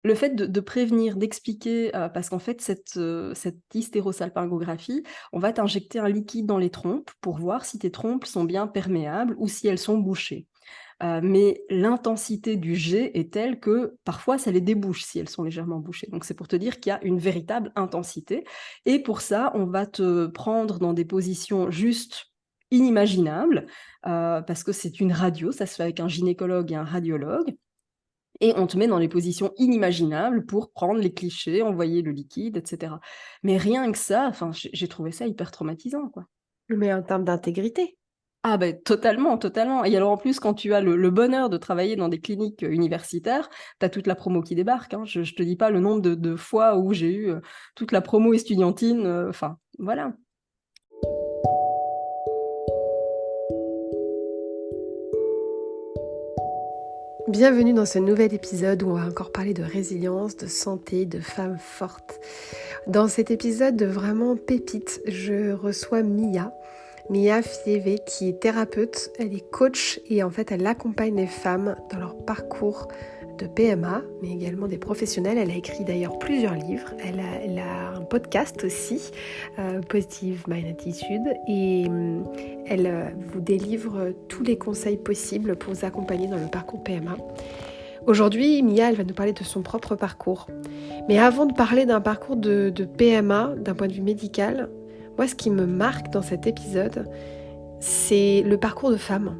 Le fait de prévenir, d'expliquer, parce qu'en fait cette hystérosalpingographie, on va t'injecter un liquide dans les trompes pour voir si tes trompes sont bien perméables ou si elles sont bouchées. Mais l'intensité du jet est telle que parfois ça les débouche si elles sont légèrement bouchées. Donc c'est pour te dire qu'il y a une véritable intensité et pour ça, on va te prendre dans des positions juste inimaginables, parce que c'est une radio, ça se fait avec un gynécologue et un radiologue et on te met dans les positions inimaginables pour prendre les clichés, envoyer le liquide et cetera. Mais rien que ça, enfin j'ai trouvé ça hyper traumatisant, quoi. Mais en termes d'intégrité. Ah beh, totalement, totalement et alors en plus quand tu as le bonheur de travailler dans des cliniques, universitaires, tu as toute la promo qui débarque, hein. Je te dis pas le nombre de fois où j'ai eu, toute la promo estudiantine, enfin voilà. Bienvenue dans ce nouvel épisode où on va encore parler de résilience, de santé, de femmes fortes. Dans cet épisode de vraiment pépite, je reçois Mia Fievé qui est thérapeute, elle est coach et en fait elle accompagne les femmes dans leur parcours de PMA, mais également des professionnels. Elle a écrit d'ailleurs plusieurs livres, elle a un podcast aussi, Positive Mind Attitude, et elle vous délivre tous les conseils possibles pour vous accompagner dans le parcours PMA. Aujourd'hui, Mia, elle va nous parler de son propre parcours. Mais avant de parler d'un parcours de PMA, d'un point de vue médical, moi, ce qui me marque dans cet épisode, c'est le parcours de femme.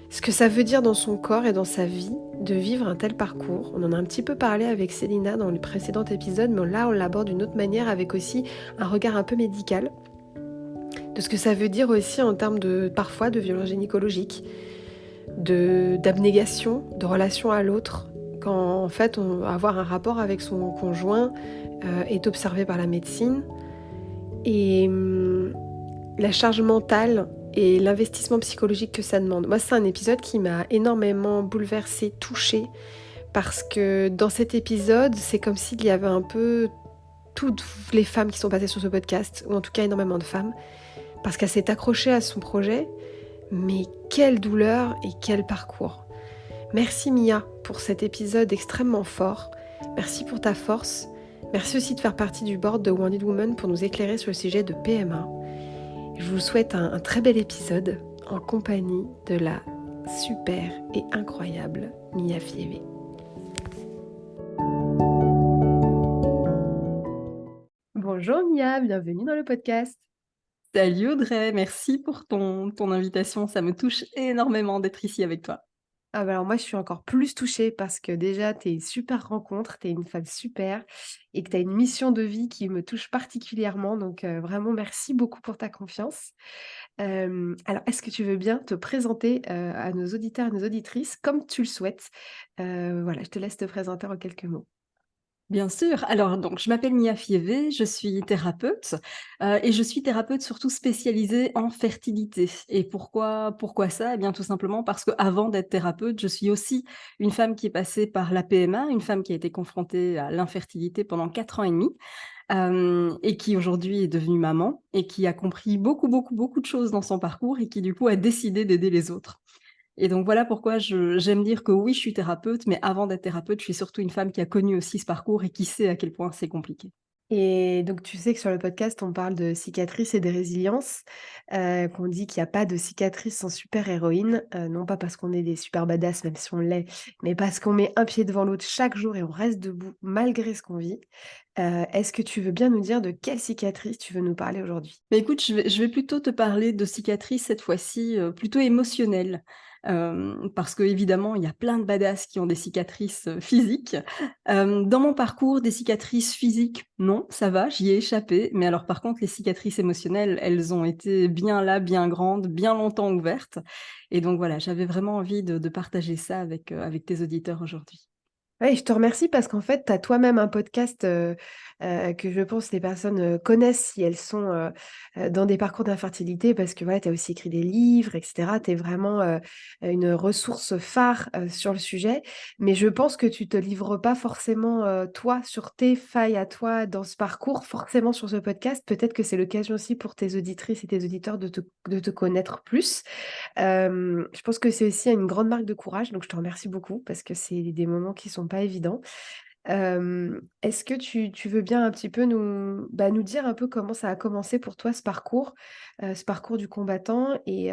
Ce que ça veut dire dans son corps et dans sa vie de vivre un tel parcours. On en a un petit peu parlé avec Célina dans le précédent épisode, mais là, on l'aborde d'une autre manière avec aussi un regard un peu médical. De ce que ça veut dire aussi en termes de, parfois, de violence gynécologique, d'abnégation, de relation à l'autre, quand en fait avoir un rapport avec son conjoint est observé par la médecine et la charge mentale et l'investissement psychologique que ça demande. Moi, c'est un épisode qui m'a énormément bouleversée, touchée, parce que dans cet épisode, c'est comme s'il y avait un peu toutes les femmes qui sont passées sur ce podcast, ou en tout cas énormément de femmes, parce qu'elle s'est accrochée à son projet, mais quelle douleur et quel parcours. Merci Mia pour cet épisode extrêmement fort. Merci pour ta force. Merci aussi de faire partie du board de Wounded Woman pour nous éclairer sur le sujet de PMA. Je vous souhaite un très bel épisode en compagnie de la super et incroyable Mia Fievé. Bonjour Mia, bienvenue dans le podcast. Salut Audrey, merci pour ton invitation, ça me touche énormément d'être ici avec toi. Ah bah alors moi je suis encore plus touchée parce que déjà tu es une super rencontre, tu es une femme super et que tu as une mission de vie qui me touche particulièrement donc vraiment merci beaucoup pour ta confiance. Alors est-ce que tu veux bien te présenter, à nos auditeurs et nos auditrices comme tu le souhaites? Voilà, je te laisse te présenter en quelques mots. Bien sûr. Alors donc je m'appelle Mia Fievé, je suis thérapeute, et je suis thérapeute surtout spécialisée en fertilité et pourquoi ça? Eh bien tout simplement parce qu'avant d'être thérapeute, je suis aussi une femme qui est passée par la PMA, une femme qui a été confrontée à l'infertilité pendant 4 ans et demi, et qui aujourd'hui est devenue maman et qui a compris beaucoup, beaucoup, beaucoup de choses dans son parcours et qui du coup a décidé d'aider les autres. Et donc voilà pourquoi j'aime dire que oui, je suis thérapeute, mais avant d'être thérapeute, je suis surtout une femme qui a connu aussi ce parcours et qui sait à quel point c'est compliqué. Et donc tu sais que sur le podcast, on parle de cicatrices et de résilience, qu'on dit qu'il y a pas de cicatrice sans super héroïne, non pas parce qu'on est des super badass, même si on l'est, mais parce qu'on met un pied devant l'autre chaque jour et on reste debout malgré ce qu'on vit. Est-ce que tu veux bien nous dire de quelle cicatrice tu veux nous parler aujourd'hui? Mais écoute, je vais plutôt te parler de cicatrices cette fois-ci, plutôt émotionnelles. Parce qu'évidemment, il y a plein de badass qui ont des cicatrices, physiques. Dans mon parcours, des cicatrices physiques, non, ça va, j'y ai échappé. Mais alors par contre, les cicatrices émotionnelles, elles ont été bien là, bien grandes, bien longtemps ouvertes. Et donc voilà, j'avais vraiment envie de partager ça avec tes auditeurs aujourd'hui. Ouais, je te remercie parce qu'en fait, tu as toi-même un podcast, que je pense les personnes, connaissent si elles sont, dans des parcours d'infertilité parce que voilà, tu as aussi écrit des livres et cetera. Tu es vraiment, une ressource phare, sur le sujet. Mais je pense que tu te livres pas forcément, toi, sur tes failles à toi dans ce parcours, forcément sur ce podcast. Peut-être que c'est l'occasion aussi pour tes auditrices et tes auditeurs de te connaître plus. Je pense que c'est aussi une grande marque de courage, donc je te remercie beaucoup parce que c'est des moments qui sont pas évidents. Est-ce que tu veux bien un petit peu nous dire un peu comment ça a commencé pour toi ce parcours du combattant et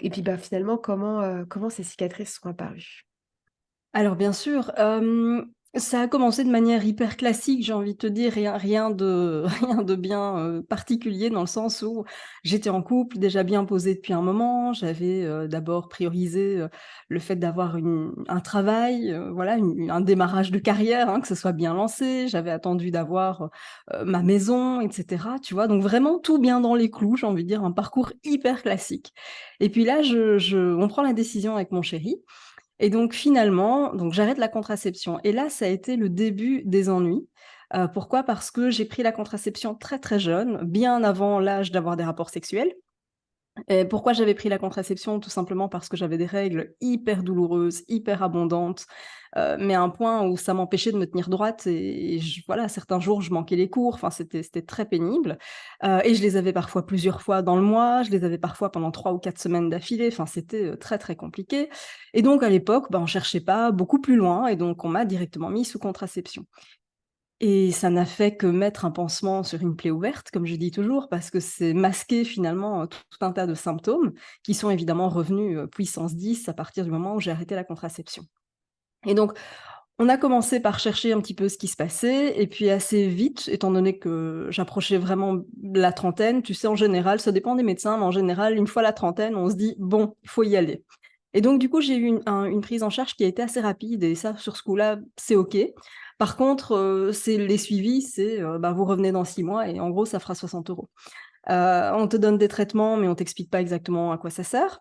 puis, bah, finalement comment ces cicatrices sont apparues? Alors bien sûr, ça a commencé de manière hyper classique, j'ai envie de te dire, rien de rien de bien, particulier dans le sens où j'étais en couple, déjà bien posé depuis un moment. J'avais, d'abord priorisé, le fait d'avoir un travail, voilà, un démarrage de carrière, hein, que ce soit bien lancé. J'avais attendu d'avoir, ma maison et cetera, tu vois? Donc vraiment tout bien dans les clous, j'ai envie de dire, un parcours hyper classique et puis là, je on prend la décision avec mon chéri et donc finalement, donc j'arrête la contraception et là, ça a été le début des ennuis. Pourquoi? Parce que j'ai pris la contraception très, très jeune, bien avant l'âge d'avoir des rapports sexuels. Et pourquoi j'avais pris la contraception? Tout simplement parce que j'avais des règles hyper douloureuses, hyper abondantes, mais à un point où ça m'empêchait de me tenir droite et voilà, certains jours, je manquais les cours, enfin, c'était très pénible, et je les avais parfois plusieurs fois dans le mois, je les avais parfois pendant 3 ou 4 semaines d'affilée, enfin, c'était, très, très compliqué et donc à l'époque, ben, on cherchait pas beaucoup plus loin et donc on m'a directement mis sous contraception. Et ça n'a fait que mettre un pansement sur une plaie ouverte, comme je dis toujours, parce que c'est masquer finalement, tout un tas de symptômes qui sont évidemment revenus, puissance 10 à partir du moment où j'ai arrêté la contraception. Et donc, on a commencé par chercher un petit peu ce qui se passait et puis assez vite, étant donné que j'approchais vraiment la trentaine, tu sais, en général, ça dépend des médecins, mais en général, une fois la trentaine, on se dit: «Bon, il faut y aller». Et donc du coup, j'ai eu une prise en charge qui a été assez rapide et ça, sur ce coup-là, c'est OK. Par contre, c'est les suivis, c'est, bah, vous revenez dans 6 mois et en gros, ça fera 60 €. On te donne des traitements, mais on t'explique pas exactement à quoi ça sert.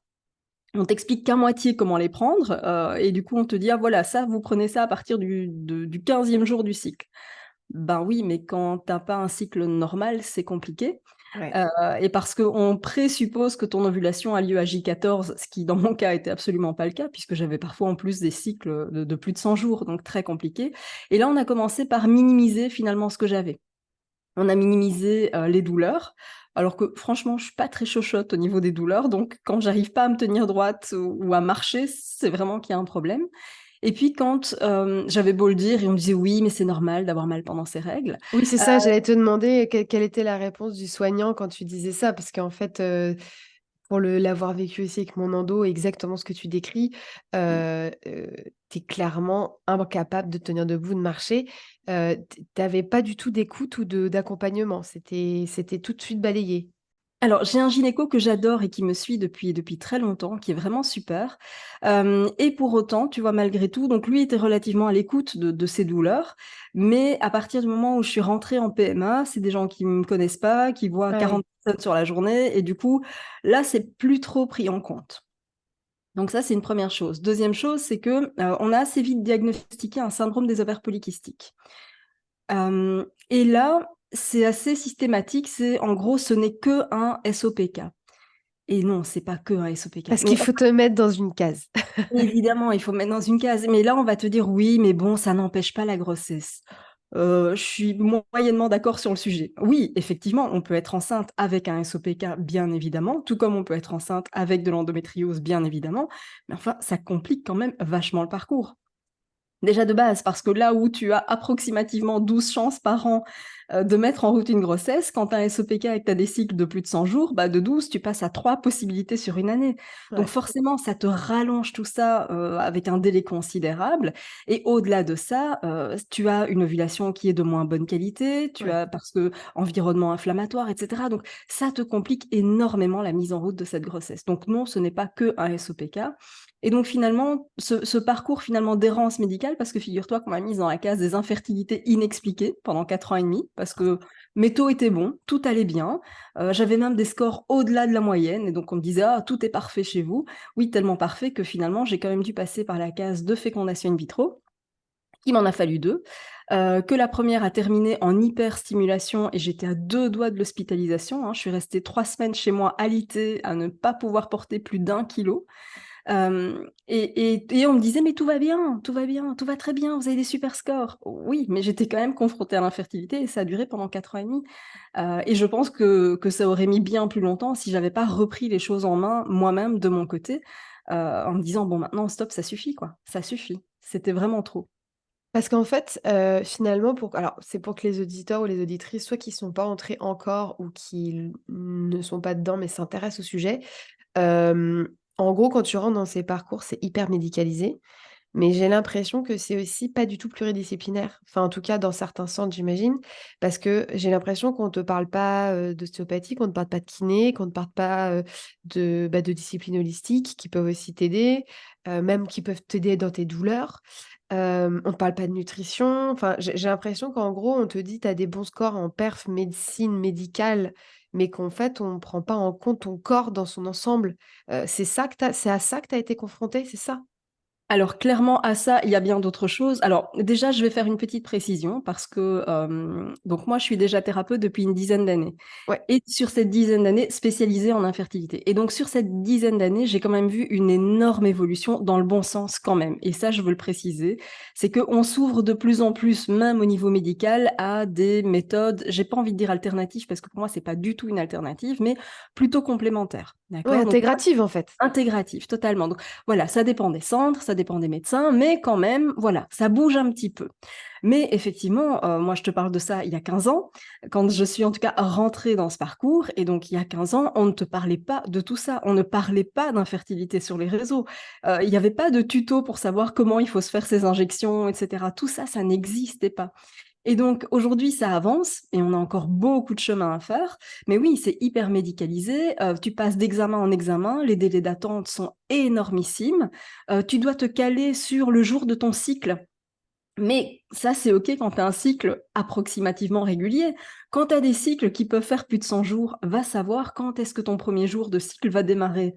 On t'explique qu'à moitié comment les prendre, et du coup, on te dit: «Ah voilà, ça, vous prenez ça à partir du 15e jour du cycle». Ben oui, mais quand tu as pas un cycle normal, c'est compliqué. Ouais. Heu et parce qu'on présuppose que ton ovulation a lieu à J14, ce qui dans mon cas était absolument pas le cas, puisque j'avais parfois en plus des cycles, de plus de 100 jours, donc très compliqué. Et là, on a commencé par minimiser finalement ce que j'avais. On a minimisé, les douleurs, alors que franchement, je suis pas très chochotte au niveau des douleurs, donc quand j'arrive pas à me tenir droite ou à marcher, c'est vraiment qu'il y a un problème. Et puis quand, j'avais beau le dire et on me disait: «Oui, mais c'est normal d'avoir mal pendant ses règles». Oui, c'est ça, j'allais te demander quelle était la réponse du soignant quand tu disais ça? Parce qu'en fait, pour l'avoir vécu aussi avec mon endo, exactement ce que tu décris, tu es clairement incapable de tenir debout, de marcher. Tu pas du tout d'écoute ou d'accompagnement, c'était tout de suite balayé? Alors, j'ai un gynéco que j'adore et qui me suit depuis très longtemps, qui est vraiment super. Et pour autant, tu vois, malgré tout, donc lui était relativement à l'écoute de ses douleurs, mais à partir du moment où je suis rentrée en PMA, c'est des gens qui me connaissent pas, qui voient Ah 40 oui. personnes sur la journée et du coup, là, c'est plus trop pris en compte. Donc ça, c'est une première chose. Deuxième chose, c'est que, on a assez vite diagnostiqué un syndrome des ovaires polykystiques. Et là, c'est assez systématique, c'est en gros, ce n'est qu'un SOPK. Et non, c'est pas que un SOPK. Parce Mais qu'il faut te mettre dans une case. évidemment, il faut mettre dans une case. Mais là, on va te dire: «Oui, mais bon, ça n'empêche pas la grossesse». Je suis moyennement d'accord sur le sujet. Oui, effectivement, on peut être enceinte avec un SOPK, bien évidemment, tout comme on peut être enceinte avec de l'endométriose, bien évidemment, mais enfin, ça complique quand même vachement le parcours. Déjà de base, parce que là où tu as approximativement 12 chances par an, de mettre en route une grossesse, quand tu as un SOPK et que tu as des cycles de plus de 100 jours, bah, de 12, tu passes à 3 possibilités sur une année. Donc Ouais, forcément, ça te rallonge tout ça, avec un délai considérable et au-delà de ça, tu as une ovulation qui est de moins bonne qualité, tu ouais. as parce que environnement inflammatoire et cetera. Donc ça te complique énormément la mise en route de cette grossesse. Donc non, ce n'est pas qu'un SOPK. Et donc finalement, ce parcours finalement d'errance médicale, parce que figure-toi qu'on m'a mise dans la case des infertilités inexpliquées pendant 4 ans et demi, parce que mes taux étaient bons, tout allait bien, j'avais même des scores au-delà de la moyenne et donc on me disait: «Ah, tout est parfait chez vous». Oui, tellement parfait que finalement j'ai quand même dû passer par la case de fécondation in vitro. Il m'en a fallu 2, que la première a terminé en hyperstimulation et j'étais à 2 doigts de l'hospitalisation, hein. Je suis restée 3 semaines chez moi alitée à ne pas pouvoir porter plus d'1 kilo. Et on me disait: «Mais tout va bien, tout va bien, tout va très bien, vous avez des super scores». Oui, mais j'étais quand même confrontée à l'infertilité et ça a duré pendant 4 ans et demi. Et je pense que ça aurait mis bien plus longtemps si j'avais pas repris les choses en main moi-même de mon côté, en me disant: «Bon maintenant stop, ça suffit quoi, ça suffit». C'était vraiment trop. Parce qu'en fait, finalement alors c'est pour que les auditeurs ou les auditrices, soit qui sont pas entrés encore ou qui ne sont pas dedans mais s'intéressent au sujet, en gros, quand tu rentres dans ces parcours, c'est hyper médicalisé. Mais j'ai l'impression que c'est aussi pas du tout pluridisciplinaire. Enfin, en tout cas, dans certains centres, j'imagine. Parce que j'ai l'impression qu'on te parle pas d'ostéopathie, qu'on ne parle pas de kiné, qu'on ne parle pas de disciplines holistiques qui peuvent aussi t'aider, même qui peuvent t'aider dans tes douleurs. On ne parle pas de nutrition. Enfin, j'ai l'impression qu'en gros, on te dit tu as des bons scores en perf médecine médicale, mais qu'en fait, on ne prend pas en compte ton corps dans son ensemble. C'est à ça que tu as été confronté, c'est ça? Alors clairement à ça, il y a bien d'autres choses. Alors déjà, je vais faire une petite précision parce que donc moi, je suis déjà thérapeute depuis une dizaine d'années Ouais. et sur cette dizaine d'années spécialisée en infertilité. Et donc sur cette dizaine d'années, j'ai quand même vu une énorme évolution dans le bon sens quand même. Et ça, je veux le préciser, c'est qu'on s'ouvre de plus en plus, même au niveau médical, à des méthodes. J'ai pas envie de dire alternatives parce que pour moi, c'est pas du tout une alternative, mais plutôt complémentaires. Ouais, D'accord? Donc intégrative en fait. intégratif, totalement. Donc voilà, ça dépend des centres, ça dépend des médecins, mais quand même, voilà, ça bouge un petit peu. Mais effectivement, moi je te parle de ça il y a 15 ans, quand je suis en tout cas rentrée dans ce parcours, et donc il y a 15 ans, on ne te parlait pas de tout ça, on ne parlait pas d'infertilité sur les réseaux, il n'y avait pas de tuto pour savoir comment il faut se faire ses injections, etc. Tout ça, ça n'existait pas. Et donc aujourd'hui, ça avance et on a encore beaucoup de chemin à faire. Mais oui, c'est hyper médicalisé. Tu passes d'examen en examen, les délais d'attente sont énormissimes. Tu dois te caler sur le jour de ton cycle. Mais ça, c'est OK quand tu as un cycle approximativement régulier. Quand tu as des cycles qui peuvent faire plus de 100 jours, va savoir quand est-ce que ton premier jour de cycle va démarrer.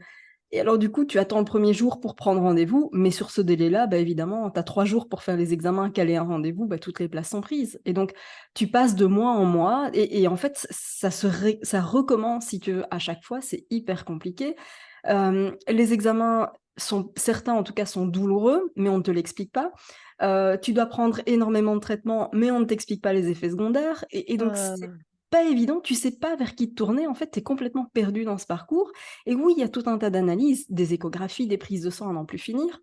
Et alors, du coup, tu attends le premier jour pour prendre rendez-vous, mais sur ce délai-là, bah, évidemment, tu as 3 jours pour faire les examens, caler un rendez-vous, bah, toutes les places sont prises. Et donc, tu passes de mois en mois, et en fait, ça recommence, si tu veux, à chaque fois, c'est hyper compliqué. Les examens certains en tout cas sont douloureux, mais on ne te l'explique pas. Tu dois prendre énormément de traitements, mais on ne t'explique pas les effets secondaires. Et donc, c'est Heu, pas évident, tu sais pas vers qui te tourner. En fait, tu es complètement perdu dans ce parcours. Et oui, il y a tout un tas d'analyses, des échographies, des prises de sang à n'en plus finir,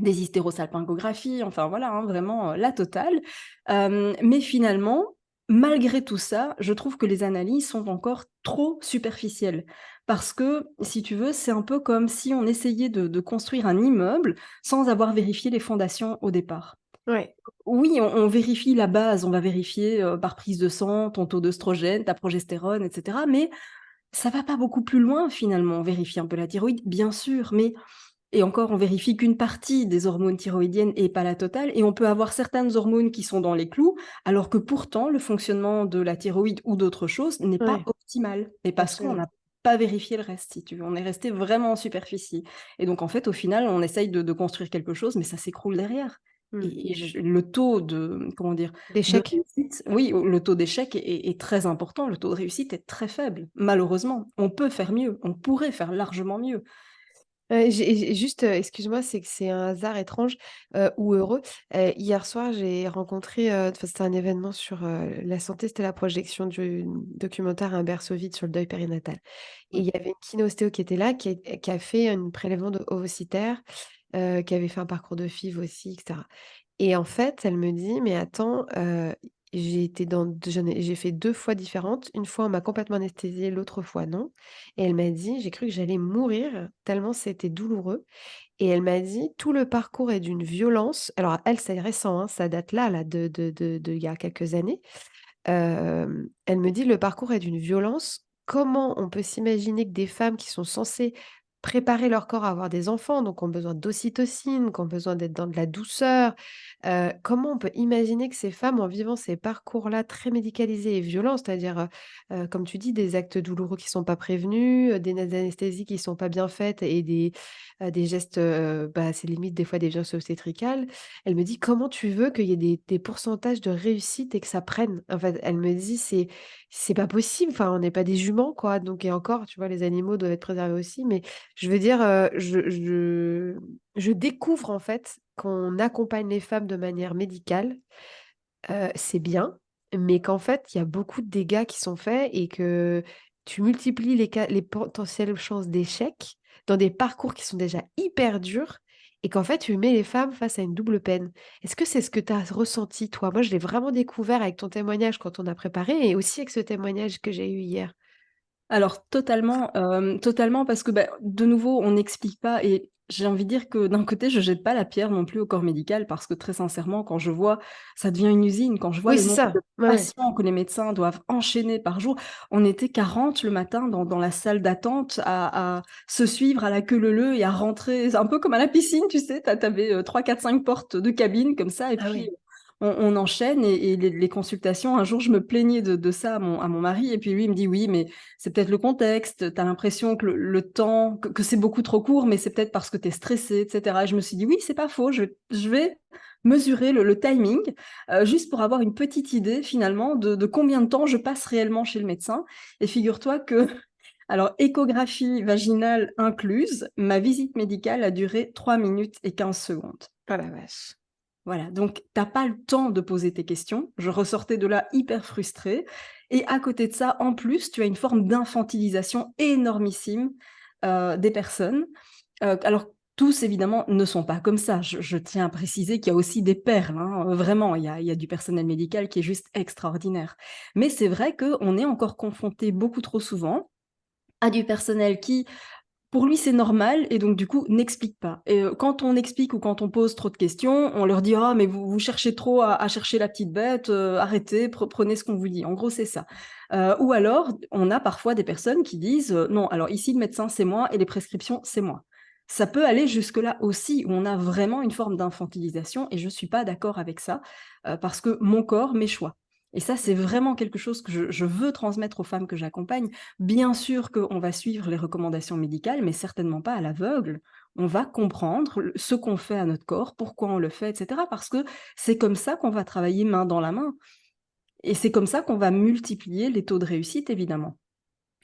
des hystérosalpingographies, enfin voilà, hein, vraiment la totale. Mais finalement, malgré tout ça, je trouve que les analyses sont encore trop superficielles. Parce que, si tu veux, c'est un peu comme si on essayait de construire un immeuble sans avoir vérifié les fondations au départ. ouais, Oui, on vérifie la base, on va vérifier par prise de sang, ton taux d'œstrogène, ta progestérone, etc. Mais ça va pas beaucoup plus loin finalement. On vérifie un peu la thyroïde, bien sûr, mais et encore, on vérifie qu'une partie des hormones thyroïdiennes et pas la totale, et on peut avoir certaines hormones qui sont dans les clous, alors que pourtant le fonctionnement de la thyroïde ou d'autres choses n'est pas ouais, optimal. Et parce qu'on absolument. n'a pas vérifié le reste, si tu veux. On est resté vraiment en superficie. Et donc, en fait, au final, on essaye de construire quelque chose, mais ça s'écroule derrière. Mmh. Et le taux de, comment dire, de D'échec? réussite, oui, le taux d'échec est très important, le taux de réussite est très faible, malheureusement. On peut faire mieux, on pourrait faire largement mieux. J'ai juste, excuse-moi, c'est que c'est un hasard étrange, ou heureux. Hier soir, j'ai rencontré, enfin, c'était un événement sur, la santé, c'était la projection du documentaire Un berceau vide sur le deuil périnatal et il y avait une kiné-ostéo qui était là, qui a fait un prélèvement de ovocytaire, qui avait fait un parcours de FIV aussi et cetera et en fait, elle me dit: «Mais attends, j'ai été dans j'ai fait 2 fois différentes. Une fois, on m'a complètement anesthésiée, l'autre fois, non» et elle m'a dit: «J'ai cru que j'allais mourir tellement c'était douloureux» et elle m'a dit: «Tout le parcours est d'une violence». Alors elle, c'est récent, hein, ça date là de il y a quelques années. Elle me dit: «Le parcours est d'une violence. Comment on peut s'imaginer que des femmes qui sont censées préparer leur corps à avoir des enfants, donc ont besoin d'ocytocine, qui ont besoin d'être dans de la douceur, comment on peut imaginer que ces femmes, en vivant ces parcours-là très médicalisés et violents, c'est-à-dire, comme tu dis, des actes douloureux qui sont pas prévenus, des anesthésies qui sont pas bien faites et des gestes, bah, c'est limite des fois des violences obstétricales. Elle me dit: «Comment tu veux qu'il y ait des pourcentages de réussite et que ça prenne?» En fait, elle me dit: «C'est pas possible, enfin, on n'est pas des juments, quoi», donc et encore, tu vois, les animaux doivent être préservés aussi, mais je veux dire, je découvre, en fait, qu'on accompagne les femmes de manière médicale, c'est bien, mais qu'en fait, il y a beaucoup de dégâts qui sont faits et que tu multiplies les potentielles chances d'échec dans des parcours qui sont déjà hyper durs et qu'en fait, tu mets les femmes face à une double peine. Est-ce que c'est ce que tu as ressenti, toi? Moi, je l'ai vraiment découvert avec ton témoignage quand on a préparé et aussi avec ce témoignage que j'ai eu hier. Alors totalement, totalement parce que, bah, de nouveau, on n'explique pas et j'ai envie de dire que d'un côté, je jette pas la pierre non plus au corps médical parce que très sincèrement, quand je vois ça devient une usine, quand je vois Oui, le c'est nombre ça. de Ouais, ouais. patients que les médecins doivent enchaîner par jour. On était 40 le matin dans la salle d'attente à se suivre à la queue leu leu et à rentrer. C'est un peu comme à la piscine, tu sais? Tu avais 3, 4, 5 portes de cabine comme ça et Ah puis ouais. on enchaîne et les consultations, un jour, je me plaignais de ça à mon mari et puis lui, il me dit: «Oui, mais c'est peut-être le contexte, tu as l'impression que le temps que c'est beaucoup trop court, mais c'est peut-être parce que tu es stressé et cetera» et je me suis dit: «Oui, c'est pas faux, je vais mesurer le timing, juste pour avoir une petite idée finalement de combien de temps je passe réellement chez le médecin» et figure-toi que alors échographie vaginale incluse, ma visite médicale a duré 3 minutes et 15 secondes. Oh la vache. Voilà, donc tu as pas le temps de poser tes questions. Je ressortais de là hyper frustrée et à côté de ça, en plus, tu as une forme d'infantilisation énormissime, des personnes. Alors tous évidemment ne sont pas comme ça. Je tiens à préciser qu'il y a aussi des perles, hein, vraiment, il y a du personnel médical qui est juste extraordinaire. Mais c'est vrai qu'on est encore confronté beaucoup trop souvent à du personnel qui pour lui, c'est normal et donc du coup, n'explique pas et quand on explique ou quand on pose trop de questions, on leur dit: «Ah mais vous cherchez trop à chercher la petite bête, arrêtez, prenez ce qu'on vous dit». En gros, c'est ça. Ou alors, on a parfois des personnes qui disent: «Non, alors ici le médecin c'est moi et les prescriptions c'est moi». Ça peut aller jusque-là aussi, où on a vraiment une forme d'infantilisation et je suis pas d'accord avec ça, parce que mon corps, mes choix et ça, c'est vraiment quelque chose que je veux transmettre aux femmes que j'accompagne. Bien sûr qu'on va suivre les recommandations médicales, mais certainement pas à l'aveugle. On va comprendre ce qu'on fait à notre corps, pourquoi on le fait, et cetera, parce que c'est comme ça qu'on va travailler main dans la main et c'est comme ça qu'on va multiplier les taux de réussite, évidemment.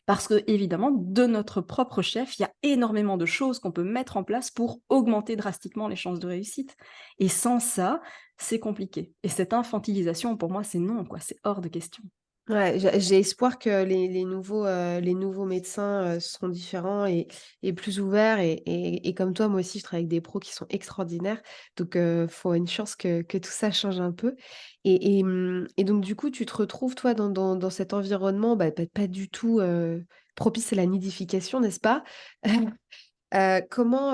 Parce que évidemment, de notre propre chef, il y a énormément de choses qu'on peut mettre en place pour augmenter drastiquement les chances de réussite et sans ça, c'est compliqué et cette infantilisation, pour moi, c'est non, quoi, c'est hors de question. Ouais, j'ai espoir que les nouveaux médecins, seront différents et plus ouverts et comme toi, moi aussi, je travaille avec des pros qui sont extraordinaires. Donc faut une chance que tout ça change un peu et donc du coup, tu te retrouves, toi, dans cet environnement, bah, pas du tout, propice à la nidification, n'est-ce pas? Comment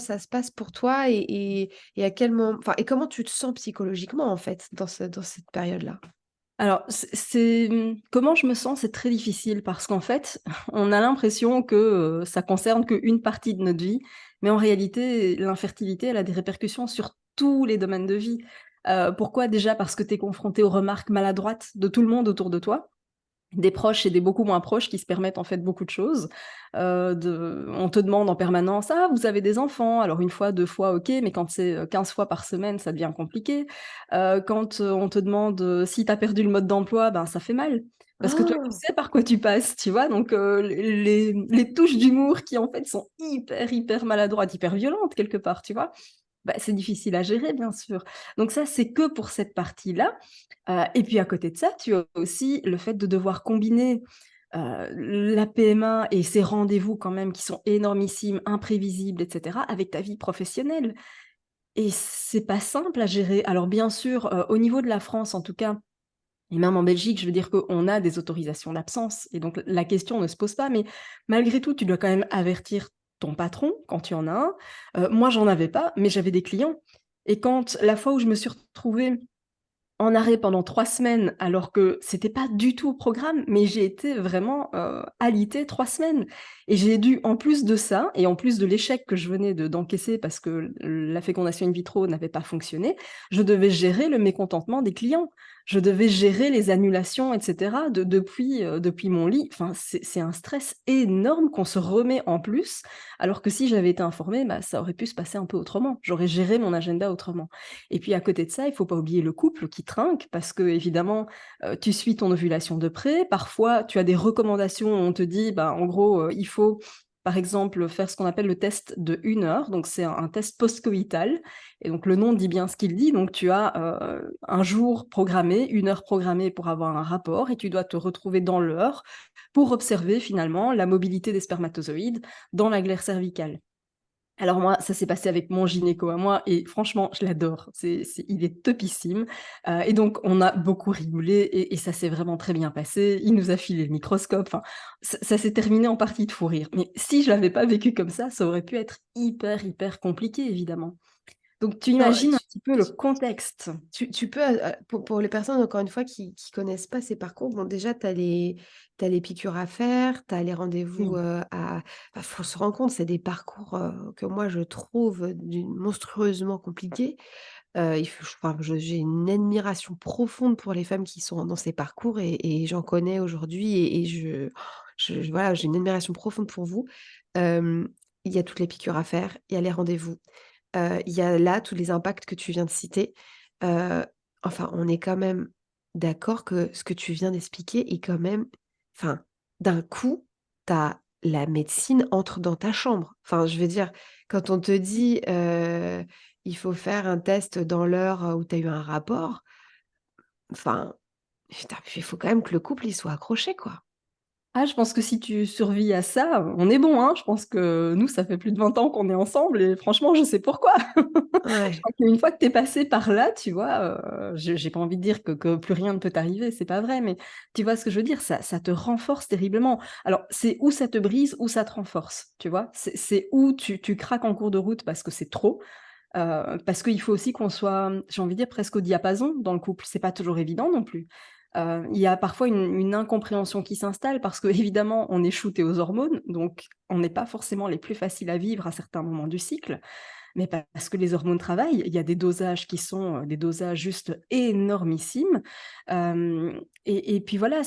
ça se passe pour toi et à quel moment enfin et comment tu te sens psychologiquement, en fait, dans cette période-là? Alors, comment je me sens, c'est très difficile parce qu'en fait, on a l'impression que, ça concerne qu'une partie de notre vie, mais en réalité, l'infertilité, elle a des répercussions sur tous les domaines de vie. Pourquoi? Déjà parce que tu es confronté aux remarques maladroites de tout le monde autour de toi. Des proches et des beaucoup moins proches qui se permettent en fait beaucoup de choses. On te demande en permanence: «Ah, vous avez des enfants?» alors une fois, 2 fois, OK, mais quand c'est, 15 fois par semaine, ça devient compliqué. Quand, on te demande, si tu as perdu le mode d'emploi, ben, ça fait mal. Parce que toi, tu Oh! sais par quoi tu passes, tu vois? Donc, les touches d'humour qui en fait sont hyper, hyper maladroites, hyper violentes quelque part, tu vois? Bah, c'est difficile à gérer, bien sûr. Donc ça, c'est que pour cette partie-là. Et puis à côté de ça, tu as aussi le fait de devoir combiner, la PMA et ces rendez-vous quand même qui sont énormissimes, imprévisibles et cetera, avec ta vie professionnelle et c'est pas simple à gérer. Alors bien sûr, au niveau de la France en tout cas et même en Belgique, je veux dire qu'on a des autorisations d'absence et donc la question ne se pose pas, mais malgré tout, tu dois quand même avertir ton patron quand tu en as un. Moi, j'en avais pas, mais j'avais des clients et quand la fois où je me suis retrouvée en arrêt pendant 3 semaines, alors que c'était pas du tout au programme, mais j'ai été vraiment, alitée 3 semaines et j'ai dû, en plus de ça et en plus de l'échec que je venais d'encaisser parce que la fécondation in vitro n'avait pas fonctionné, je devais gérer le mécontentement des clients. Je devais gérer les annulations et cetera depuis mon lit. Enfin, c'est un stress énorme qu'on se remet en plus, alors que si j'avais été informée, bah, ça aurait pu se passer un peu autrement. J'aurais géré mon agenda autrement. Et puis à côté de ça, il faut pas oublier le couple qui trinque parce qu'évidemment, tu suis ton ovulation de près. Parfois, tu as des recommandations où on te dit, bah, en gros, il faut, par exemple, faire ce qu'on appelle le test de 1 heure. Donc c'est un test post-coïtal et donc le nom dit bien ce qu'il dit. Donc tu as, un jour programmé, 1 heure programmée pour avoir un rapport et tu dois te retrouver dans l'heure pour observer finalement la mobilité des spermatozoïdes dans la glaire cervicale. Alors moi, ça s'est passé avec mon gynéco à moi et franchement, je l'adore. Il est topissime. Et donc, on a beaucoup rigolé et ça s'est vraiment très bien passé. Il nous a filé le microscope. Enfin, ça s'est terminé en partie de fou rire. Mais si je l'avais pas vécu comme ça aurait pu être hyper, hyper compliqué, évidemment. Donc, tu Non, imagines un petit peu le contexte. tu peux, pour les personnes, encore une fois, qui connaissent pas ces parcours, bon, déjà, tu as les piqûres à faire, tu as les rendez-vous Oui. à. Il faut se rendre compte, c'est des parcours que moi, je trouve monstrueusement compliqués. Enfin, j'ai une admiration profonde pour les femmes qui sont dans ces parcours et j'en connais aujourd'hui et voilà, j'ai une admiration profonde pour vous. Euh, il y a toutes les piqûres à faire, il y a les rendez-vous. Il y a là tous les impacts que tu viens de citer. Heu, enfin, on est quand même d'accord que ce que tu viens d'expliquer est quand même enfin, d'un coup, la médecine entre dans ta chambre. Enfin, je veux dire, quand on te dit, «Il faut faire un test dans l'heure, où tu as eu un rapport», enfin, putain, il faut quand même que le couple, il soit accroché, quoi. Ah, je pense que si tu survis à ça, on est bon, hein. Je pense que nous, ça fait plus de 20 ans qu'on est ensemble et franchement, je sais pourquoi. Je Ouais. crois qu'une fois que tu es passé par là, tu vois, j'ai pas envie de dire que plus rien ne peut t'arriver, c'est pas vrai, mais tu vois ce que je veux dire? Ça te renforce terriblement. Alors, c'est où ça te brise, ou ça te renforce, tu vois? C'est où tu craques en cours de route parce que c'est trop, parce qu'il faut aussi qu'on soit, j'ai envie de dire, presque au diapason dans le couple. C'est pas toujours évident non plus. Il y a parfois une incompréhension qui s'installe parce qu'évidemment, on est shooté aux hormones, donc on n'est pas forcément les plus faciles à vivre à certains moments du cycle. Mais parce que les hormones travaillent, il y a des dosages qui sont, des dosages juste énormissimes. Et puis voilà,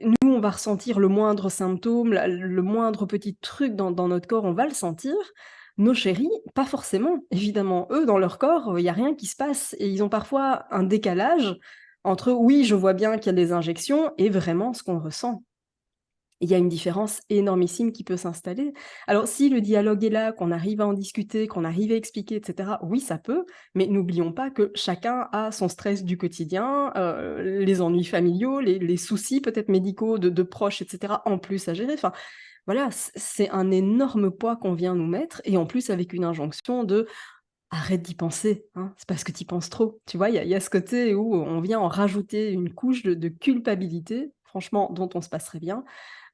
nous, on va ressentir le moindre symptôme, le moindre petit truc dans notre corps, on va le sentir. Nos chéris, pas forcément, évidemment. Eux, dans leur corps, il y a rien qui se passe et ils ont parfois un décalage entre: «Oui, je vois bien qu'il y a des injections» et vraiment ce qu'on ressent. Il y a une différence énormissime qui peut s'installer. Alors si le dialogue est là, qu'on arrive à en discuter, qu'on arrive à expliquer et cetera, oui, ça peut, mais n'oublions pas que chacun a son stress du quotidien, les ennuis familiaux, les soucis peut-être médicaux de proches et cetera, en plus à gérer. Enfin, voilà, c'est un énorme poids qu'on vient nous mettre et en plus avec une injonction de: «Arrête d'y penser, hein, c'est parce que tu y penses trop». Tu vois? Il y a ce côté où on vient en rajouter une couche de culpabilité, franchement, dont on se passerait bien.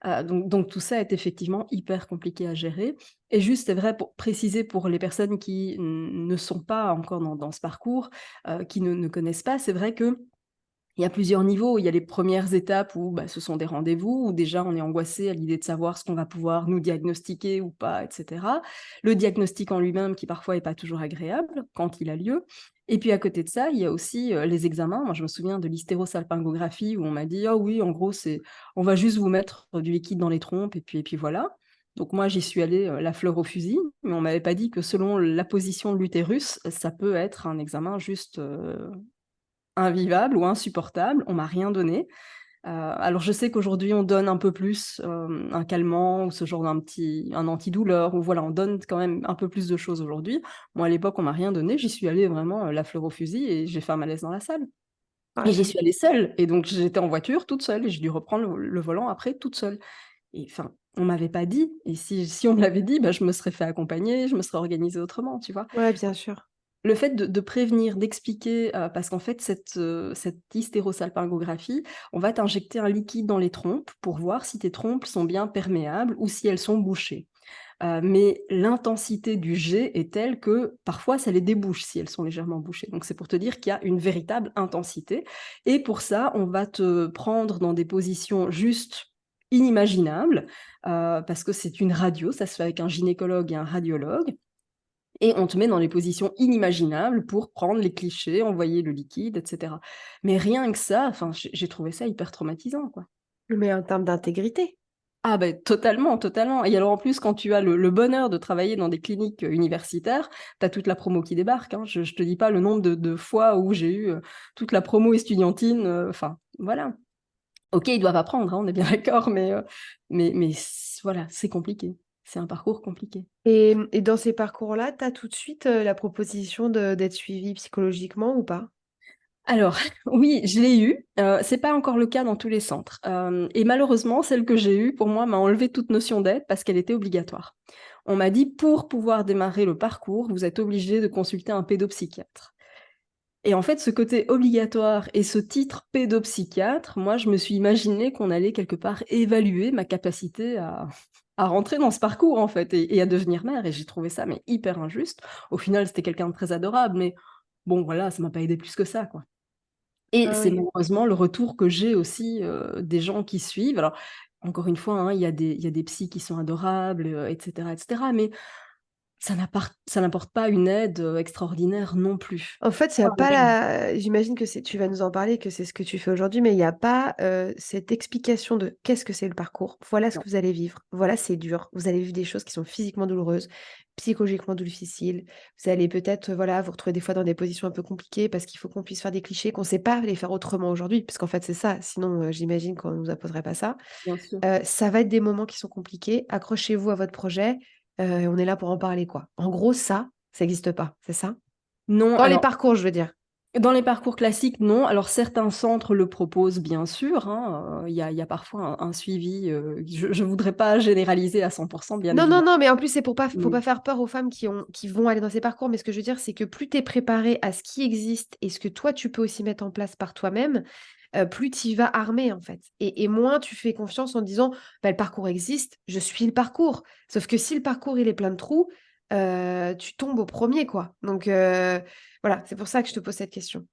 Donc tout ça est effectivement hyper compliqué à gérer et juste, c'est vrai pour préciser pour les personnes qui ne sont pas encore dans ce parcours, qui ne connaissent pas, c'est vrai qu'il y a plusieurs niveaux. Il y a les premières étapes où, bah, ce sont des rendez-vous, où déjà on est angoissé à l'idée de savoir ce qu'on va pouvoir nous diagnostiquer ou pas et cetera. Le diagnostic en lui-même qui parfois est pas toujours agréable quand il a lieu et puis à côté de ça, il y a aussi, les examens. Moi, je me souviens de l'hystérosalpingographie où on m'a dit: «Ah oui, en gros, on va juste vous mettre du liquide dans les trompes et puis voilà». Donc moi, j'y suis allée, la fleur au fusil, mais on m'avait pas dit que selon la position de l'utérus, ça peut être un examen juste, invivable ou insupportable, on m'a rien donné. Alors je sais qu'aujourd'hui on donne un peu plus, un calmant ou ce genre un antidouleur ou voilà, on donne quand même un peu plus de choses aujourd'hui. Moi à l'époque on m'a rien donné, j'y suis allée vraiment, la fleur au fusil et j'ai fait un malaise dans la salle et j'y Ouais. suis allée seule et donc j'étais en voiture toute seule et j'ai dû reprendre le volant après toute seule et enfin, on m'avait pas dit et si on me l'avait dit, bah, je me serais fait accompagner, je me serais organisée autrement, tu vois? Ouais, bien sûr. Le fait de prévenir, d'expliquer, parce qu'en fait cette hystérosalpingographie, on va t'injecter un liquide dans les trompes pour voir si tes trompes sont bien perméables ou si elles sont bouchées. Mais l'intensité du jet est telle que parfois ça les débouche si elles sont légèrement bouchées. Donc c'est pour te dire qu'il y a une véritable intensité et pour ça, on va te prendre dans des positions juste inimaginables, parce que c'est une radio, ça se fait avec un gynécologue et un radiologue et on te met dans les positions inimaginables pour prendre les clichés, envoyer le liquide et cetera. Mais rien que ça, enfin, j'ai trouvé ça hyper traumatisant, quoi. Mais en termes d'intégrité. Ah beh, totalement, totalement et alors en plus quand tu as le bonheur de travailler dans des cliniques, universitaires, tu as toute la promo qui débarque, hein. Je te dis pas le nombre de fois où j'ai eu, toute la promo estudiantine, enfin, voilà. OK, ils doivent apprendre, hein, on est bien d'accord, mais voilà, c'est compliqué. C'est un parcours compliqué. Et dans ces parcours-là, tu as tout de suite, la proposition d'être suivi psychologiquement ou pas? Alors oui, je l'ai eu, c'est pas encore le cas dans tous les centres, et malheureusement, celle que j'ai eue, pour moi, m'a enlevé toute notion d'aide parce qu'elle était obligatoire. On m'a dit: «Pour pouvoir démarrer le parcours, vous êtes obligé de consulter un pédopsychiatre». Et en fait, ce côté obligatoire et ce titre pédopsychiatre, moi, je me suis imaginé qu'on allait quelque part évaluer ma capacité à rentrer dans ce parcours, en fait, et à devenir mère, et j'ai trouvé ça, mais hyper injuste. Au final, c'était quelqu'un de très adorable, mais bon, voilà, ça m'a pas aidé plus que ça, quoi. Et Ah c'est oui. malheureusement le retour que j'ai aussi, des gens qui suivent. Alors, encore une fois, hein, il y a des psys qui sont adorables, et cetera, mais ça n'apporte pas une aide, extraordinaire non plus. En fait, il y a pas la j'imagine que c'est tu vas nous en parler, que c'est ce que tu fais aujourd'hui, mais il y a pas, cette explication de qu'est-ce que c'est le parcours? Voilà ce Non, que vous allez vivre. Voilà, c'est dur. Vous allez vivre des choses qui sont physiquement douloureuses, psychologiquement difficiles. Vous allez peut-être, voilà, vous retrouver des fois dans des positions un peu compliquées parce qu'il faut qu'on puisse faire des clichés qu'on sait pas les faire autrement aujourd'hui, parce qu'en fait, c'est ça. Sinon, j'imagine qu'on nous imposerait pas ça. bien sûr. Ça va être des moments qui sont compliqués. Accrochez-vous à votre projet, on est là pour en parler, quoi. En gros, ça existe pas, c'est ça? Non, Dans les alors parcours, je veux dire. dans les parcours classiques, non. Alors certains centres le proposent bien sûr, hein, il y a parfois un suivi, je voudrais pas généraliser à 100 bien Non, non, évidemment, non, mais en plus, c'est pour pas faut mais pas faire peur aux femmes qui vont aller dans ces parcours, mais ce que je veux dire, c'est que plus tu es préparé à ce qui existe et ce que toi, tu peux aussi mettre en place par toi-même, plus tu y vas armé, en fait et moins tu fais confiance en te disant: «Bah, le parcours existe, je suis le parcours». Sauf que si le parcours, il est plein de trous, tu tombes au premier quoi. Donc voilà, c'est pour ça que je te pose cette question.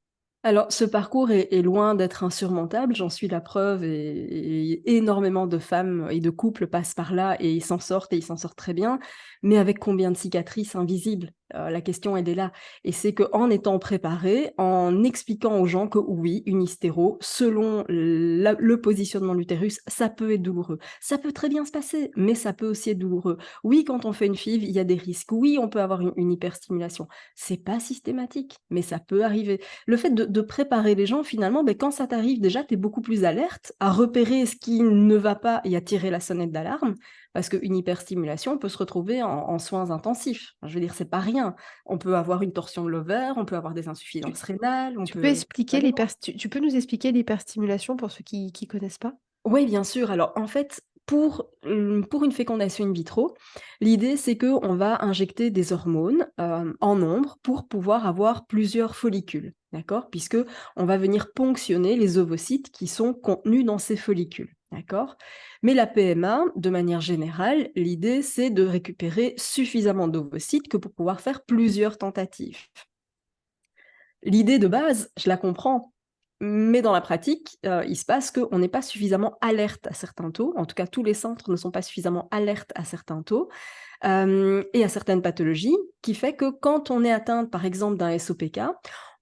alors, ce parcours est loin d'être insurmontable, j'en suis la preuve, et énormément de femmes et de couples passent par là et ils s'en sortent, et ils s'en sortent très bien. Mais avec combien de cicatrices invisibles? La question, elle est là, et c'est qu'en étant préparé, en expliquant aux gens que oui, une hystéro, selon le positionnement de l'utérus, ça peut être douloureux. Ça peut très bien se passer, mais ça peut aussi être douloureux. Oui, quand on fait une FIV, il y a des risques. Oui, on peut avoir une hyperstimulation. C'est pas systématique, mais ça peut arriver. Le fait de préparer les gens finalement, beh, quand ça t'arrive déjà, tu es beaucoup plus alerte à repérer ce qui ne va pas et à tirer la sonnette d'alarme, parce qu'une hyperstimulation peut se retrouver en soins intensifs. Enfin, je veux dire, c'est pas rien. On peut avoir une torsion de l'ovaire, on peut avoir des Tu insuffisances rénales, on tu peux peut expliquer aller loin. tu peux nous expliquer l'hyperstimulation pour ceux qui connaissent pas? Oui, bien sûr. Alors, en fait, pour une fécondation in vitro, l'idée, c'est qu'on va injecter des hormones, en nombre pour pouvoir avoir plusieurs follicules, d'accord? Puisque on va venir ponctionner les ovocytes qui sont contenus dans ces follicules, d'accord? Mais la PMA, de manière générale, l'idée, c'est de récupérer suffisamment d'ovocytes que pour pouvoir faire plusieurs tentatives. L'idée de base, je la comprends, mais dans la pratique, il se passe qu'on n'est pas suffisamment alerte à certains taux. En tout cas, tous les centres ne sont pas suffisamment alertes à certains taux, et à certaines pathologies, qui fait que quand on est atteinte, par exemple, d'un SOPK,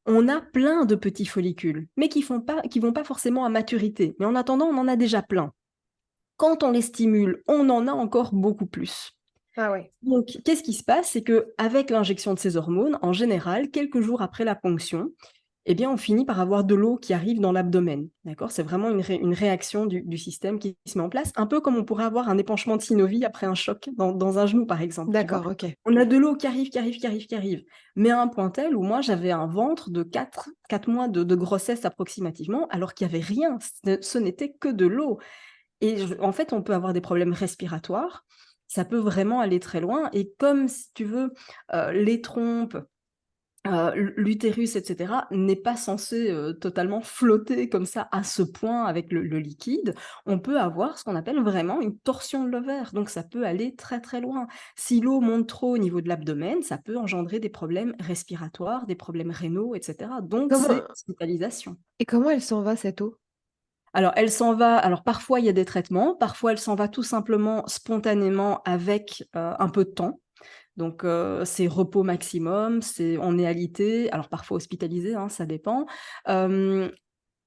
on a plein de petits follicules, mais qui vont pas forcément à maturité. Mais en attendant, on en a déjà plein. Quand on les stimule, on en a encore beaucoup plus. Ah ouais. Donc, qu'est-ce qui se passe? C'est qu'avec l'injection de ces hormones, en général, quelques jours après la ponction, eh bien, on finit par avoir de l'eau qui arrive dans l'abdomen, d'accord? C'est vraiment une réaction du système qui se met en place, un peu comme on pourrait avoir un épanchement de synovie après un choc dans un genou, par exemple, tu vois? D'accord, OK. On a de l'eau qui arrive, qui arrive, qui arrive, qui arrive, mais à un point tel où moi, j'avais un ventre de 4 mois de grossesse approximativement, alors qu'il y avait rien, ce n'était que de l'eau, et en fait, on peut avoir des problèmes respiratoires, ça peut vraiment aller très loin, et comme, si tu veux, les trompes, l'utérus, et cetera, n'est pas censé, totalement flotter comme ça à ce point avec le liquide. On peut avoir ce qu'on appelle vraiment une torsion de l'ovaire, donc ça peut aller très, très loin. Si l'eau monte trop au niveau de l'abdomen, ça peut engendrer des problèmes respiratoires, des problèmes rénaux, et cetera, donc c'est Comment hospitalisation. et comment elle s'en va cette eau? Alors elle s'en va, alors parfois il y a des traitements, parfois elle s'en va tout simplement spontanément avec, un peu de temps. Donc, c'est repos maximum, on est alité, alors parfois hospitalisé, hein, ça dépend. Hem,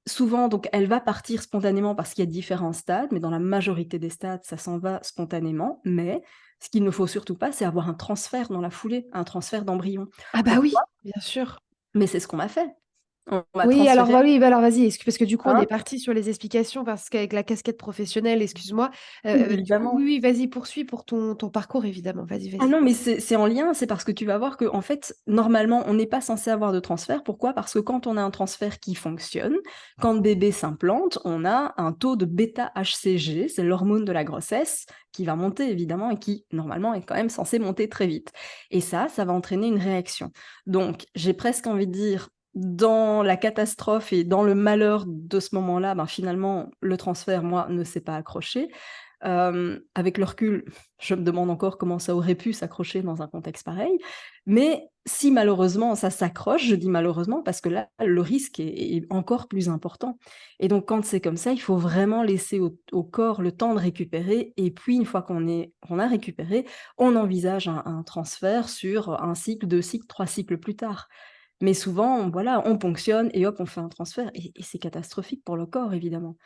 Souvent, donc elle va partir spontanément parce qu'il y a différents stades, mais dans la majorité des stades, ça s'en va spontanément. Mais ce qu'il ne faut surtout pas, c'est avoir un transfert dans la foulée, un transfert d'embryon. Ah bah Pourquoi? oui, bien sûr. Mais c'est ce qu'on m'a fait. On m'a Oui, alors, transféré, oui, bah, alors vas-y, parce que du coup, on est hein, parti sur les explications, parce qu'avec la casquette professionnelle, excuse-moi. Du coup, oui, évidemment. oui, vas-y, poursuis pour ton parcours, évidemment. Vas-y, Ah vas-y. non, mais c'est en lien, c'est parce que tu vas voir que en fait, normalement, on n'est pas censé avoir de transfert. Pourquoi? Parce que quand on a un transfert qui fonctionne, quand le bébé s'implante, on a un taux de bêta-HCG, c'est l'hormone de la grossesse, qui va monter évidemment et qui, normalement, est quand même censé monter très vite. Et ça va entraîner une réaction. Donc, j'ai presque envie de dire, dans la catastrophe et dans le malheur de ce moment-là, ben, finalement, le transfert, moi, ne s'est pas accroché. Avec le recul, je me demande encore comment ça aurait pu s'accrocher dans un contexte pareil. Mais si malheureusement ça s'accroche, je dis malheureusement parce que là, le risque est encore plus important. Et donc quand c'est comme ça, il faut vraiment laisser au corps le temps de récupérer. Et puis une fois qu'on a récupéré, on envisage un transfert sur un cycle, 2 cycles, 3 cycles plus tard. Mais souvent, voilà, on ponctionne et hop, on fait un transfert. Et c'est catastrophique pour le corps, évidemment.